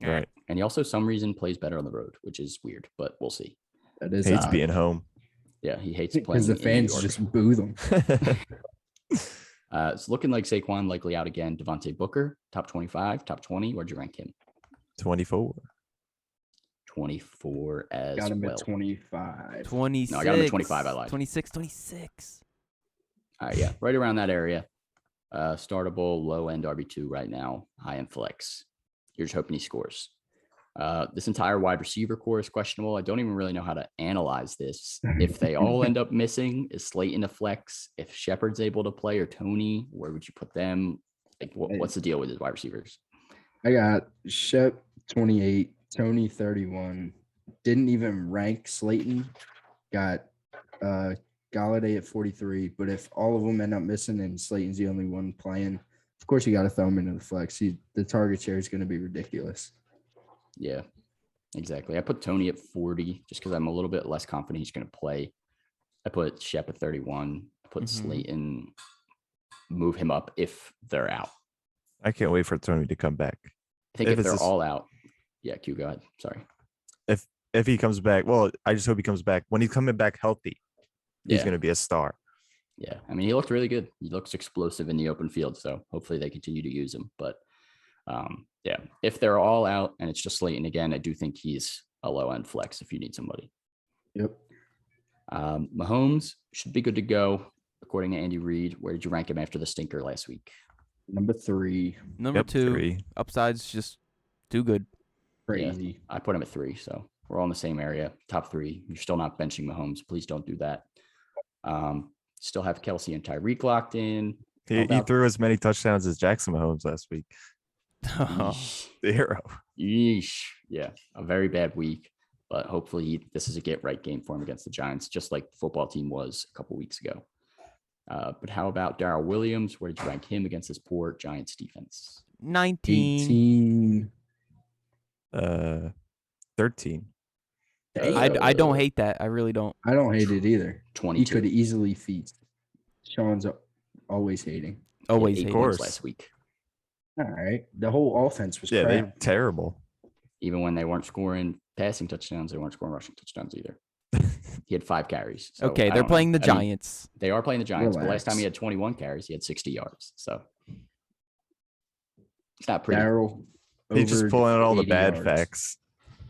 Right. And he also, some reason, plays better on the road, which is weird, but we'll see. That is Hates odd. being home. Yeah, he hates playing because the in New fans York. just boo them. It's looking like Saquon likely out again. Davonte Booker, top 25, top 20. Where'd you rank him? 24. 24 as Got him well. at 25. 26. No, I got him at 25. I lied. 26. All right, yeah, right around that area. Startable, low end RB2 right now, high end flex. You're just hoping he scores. This entire wide receiver core is questionable. I don't even really know how to analyze this. If they all end up missing, is Slayton a flex? If Shepard's able to play or Tony, where would you put them? Like, what's the deal with his wide receivers? I got Shep 28, Tony 31. Didn't even rank Slayton. Got Galladay at 43. But if all of them end up missing and Slayton's the only one playing, of course you got to throw him into the flex. The target share is going to be ridiculous. Yeah, exactly. I put Tony at 40 just because I'm a little bit less confident he's going to play. I put Shep at 31. I put Slayton, move him up if they're out. I can't wait for Tony to come back. I think if they're all out. Yeah, Q, go ahead. Sorry. If he comes back, well, I just hope he comes back. When he's coming back healthy, he's going to be a star. Yeah, I mean, he looked really good. He looks explosive in the open field, so hopefully they continue to use him. But yeah, if they're all out and it's just Slayton again, I do think he's a low-end flex if you need somebody. Yep. Mahomes should be good to go, according to Andy Reid. Where did you rank him after the stinker last week? Number 3. Number 2. 3. Upside's just too good. Crazy. Yeah, I put him at 3, so we're all in the same area. Top 3. You're still not benching Mahomes. Please don't do that. Still have Kelsey and Tyreek locked in. He threw as many touchdowns as Jackson Mahomes last week. Oh. 0. Yeesh. Yeah, a very bad week. But hopefully this is a get-right game for him against the Giants, just like the football team was a couple weeks ago. But how about Daryl Williams? Where did you rank him against this poor Giants defense? 19. 18. 13. I don't hate that. I really don't. I don't hate it either. 22. He could easily feast. Sean's always hating. Always Eight hate points it. last week. All right. The whole offense was crap. They're terrible. Even when they weren't scoring passing touchdowns, they weren't scoring rushing touchdowns either. He had 5 carries. So Okay, I they're don't playing know. the Giants. They are playing the Giants. But last Relax. time he had 21 carries, he had 60 yards. So it's not pretty. Daryl. He's just over pulling out all the 80 bad yards. facts.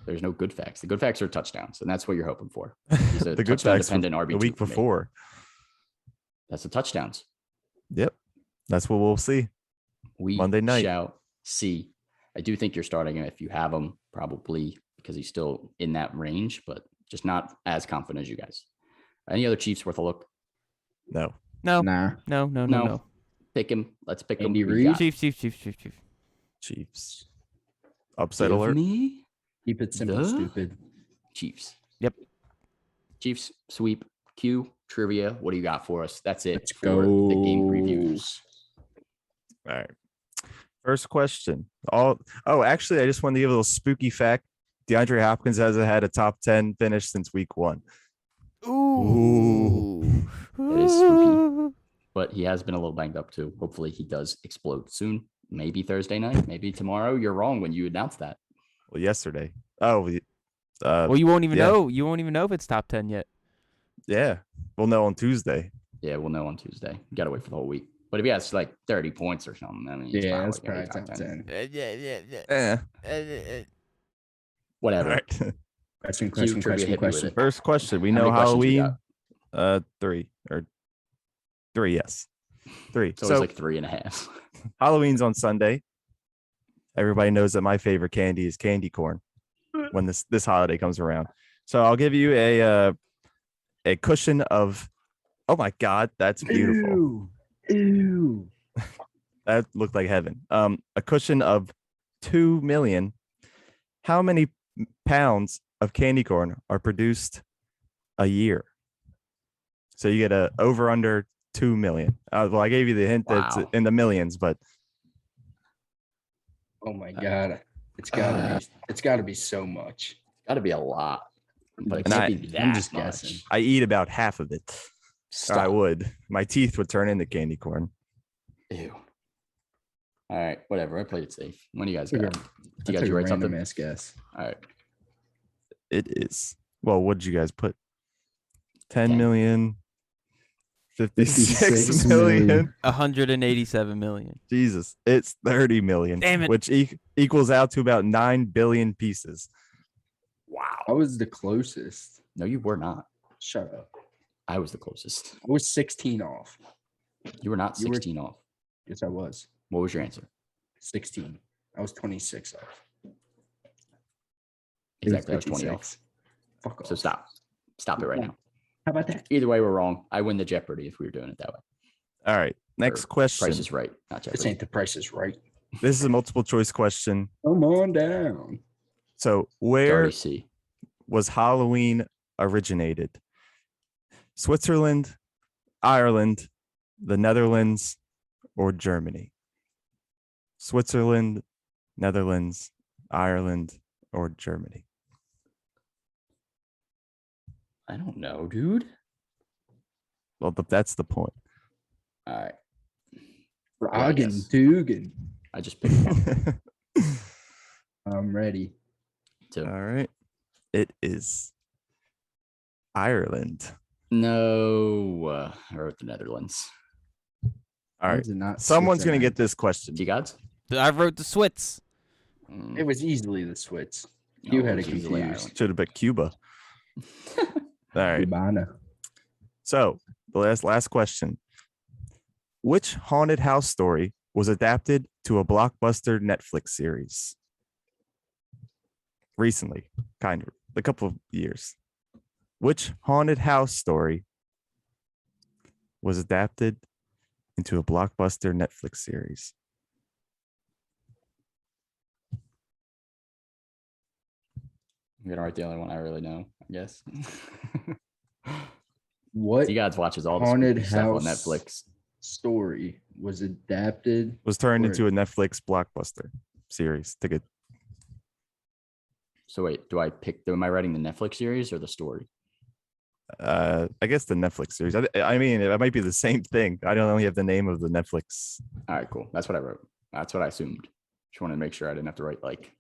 There's no good facts. The good facts are touchdowns, and that's what you're hoping for. He's a The good touchdown facts were dependent RB2 the week for me. before. That's the touchdowns. Yep. That's what we'll see. We Monday night. shall see. I do think you're starting him if you have him, probably because he's still in that range, but just not as confident as you guys. Any other Chiefs worth a look? No. No. Nah. No. Pick him. Let's pick him. Andy Who you Reid? got? Chiefs. Chiefs. Upset Give alert. me Keep it simple, The- stupid. Chiefs. Yep. Chiefs sweep. Q trivia. What do you got for us? That's it Let's for the game go. previews. All right. First question. Actually, I just wanted to give a little spooky fact. DeAndre Hopkins hasn't had a top 10 finish since week 1. Ooh. That is spooky. But he has been a little banged up too. Hopefully he does explode soon. Maybe Thursday night, maybe tomorrow. You're wrong when you announced that. Well, yesterday. Oh, Well, you won't even yeah. know. You won't even know if it's top 10 yet. yeah. We'll know on Tuesday. Yeah, we'll know on Tuesday. You got to wait for the whole week. But if he has like 30 points or something, I mean, he's Yeah, that's gonna probably be top 10. Whatever. All right. Question. First question. We How know many questions you Halloween. 3 or 3. Yes. 3. So So it's like 3.5. Halloween's on Sunday. Everybody knows that my favorite candy is candy corn when this holiday comes around. So I'll give you a cushion of, oh my God, that's beautiful. Ew. That looked like heaven. A cushion of 2 million. How many pounds of candy corn are produced a year? So you get a over under 2 million. Well, I gave you the hint that Wow. it's in the millions, but Oh my God. It's gotta be so much. Got to be a lot. But it And can't be that I'm just much. guessing. I eat about half of it. Or Stop. I would. My teeth would turn into candy corn. Ew. All right, whatever. I played it safe. When do you guys Took a- got? Do I you guys took a write random something? ass guess. All right. It is. Well, what did you guys put? 10 10. million. 56 56 million. million. 187 million. Jesus. It's 30 million. Damn it. Which equals out to about 9 billion pieces. I was the closest. No, you were not. Shut up. I was the closest. I was 16 off. You were not You were- 16 off. Yes, I was. What was your answer? 16. I was 26 off. Exactly. I was 20 off. 56. Fuck off. So stop. Stop it right now. How about that? Either way, we're wrong. I win the Jeopardy if we were doing it that way. All right. Next Or question. Price is right, not This Jeopardy. ain't the Price is Right. This is a multiple choice question. Come on down. So where Already see. was Halloween originated? Switzerland, Ireland, the Netherlands, or Germany? Switzerland, Netherlands, Ireland, or Germany? I don't know, dude. Well, that's the point. All right. Rogan, guess. Dugan. I just picked one. I'm ready. Two. All right. It is Ireland. No. I wrote the Netherlands. All right. Is it not Someone's going to get Switzerland? this question. Do you guys? I wrote the Swits. It was easily the Swits. You No, had it it was easily confused. Should have been Cuba. All right. Cubana. So the last question. Which haunted house story was adapted to a blockbuster Netflix series? Recently, kind of, a couple of years. Which haunted house story was adapted into a blockbuster Netflix series? I'm gonna write the only one I really know, I guess. What You guys watches all the haunted spooky stuff on house Netflix. story was adapted? Was turned Or- into a Netflix blockbuster series. To get So wait, am I writing the Netflix series or the story? I guess the Netflix series. I mean, it might be the same thing. I don't only have the name of the Netflix. All right, cool. That's what I wrote. That's what I assumed. Just wanted to make sure I didn't have to write like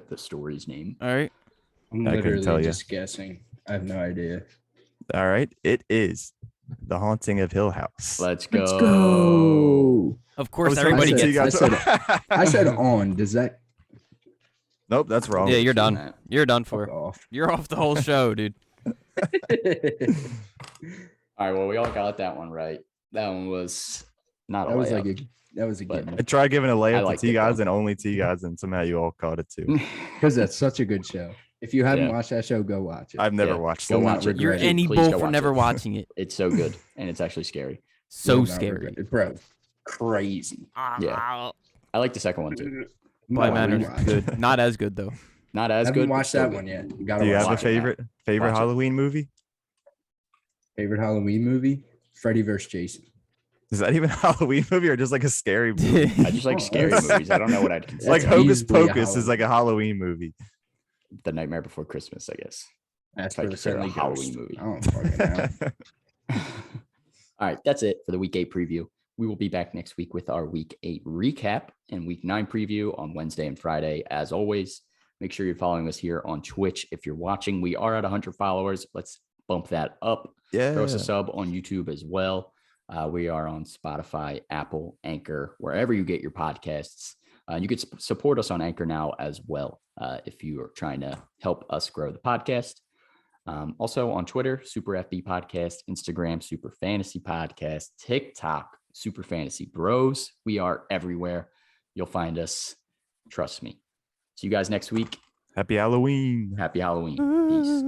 the story's name. All right. I'm I couldn't literally tell ya. just guessing. I have no idea. All right, it is The Haunting of Hill House. Let's go. Let's go. Of I course, was trying to everybody see gets. you I guys- I said on. Does that Nope, that's wrong. Yeah, you're Seen done. that. You're done fuck for. off? You're off the whole show, dude. All right, well, we all got that one right. That one was not a That was layup. like that was a But- good I tried giving a layup liked to T it, guys though. and only T guys, and somehow you all caught it too. because that's such a good show. If you haven't Yeah. watched that show, go watch it. I've never Yeah, watched go it. watch it. You're regret Dude, any please bull go for watch never it. watching it. It's so good, and it's actually scary. So Will not scary. regret it, bro. Crazy. Yeah. I like the second one too. By No, Manor's rewatch. good. Not as good though. Not I as haven't good. but watched still that good. one yet. You gotta Do you have watch a it. favorite Watch it. Halloween movie? Favorite Halloween movie? Freddy vs. Jason. Is that even a Halloween movie or just like a scary movie? I just like Oh, scary that's- movies. I don't know what I'd consider. Like That's Hocus easily a Pocus is like a Halloween movie. The Nightmare Before Christmas, I guess. That's If I for the consider a Friendly Halloween Ghost. movie. I don't fucking know. All right, that's it for the Week 8 preview. We will be back next week with our Week 8 recap and Week 9 preview on Wednesday and Friday. As always, make sure you're following us here on Twitch. If you're watching, we are at 100 followers. Let's bump that up. Yeah. Throw us a sub on YouTube as well. We are on Spotify, Apple, Anchor, wherever you get your podcasts. You could support us on Anchor now as well if you are trying to help us grow the podcast. Also on Twitter, Super FB Podcast, Instagram, Super Fantasy Podcast, TikTok, Super Fantasy Bros. We are everywhere. You'll find us. Trust me. See you guys next week. Happy Halloween. Happy Halloween. Peace.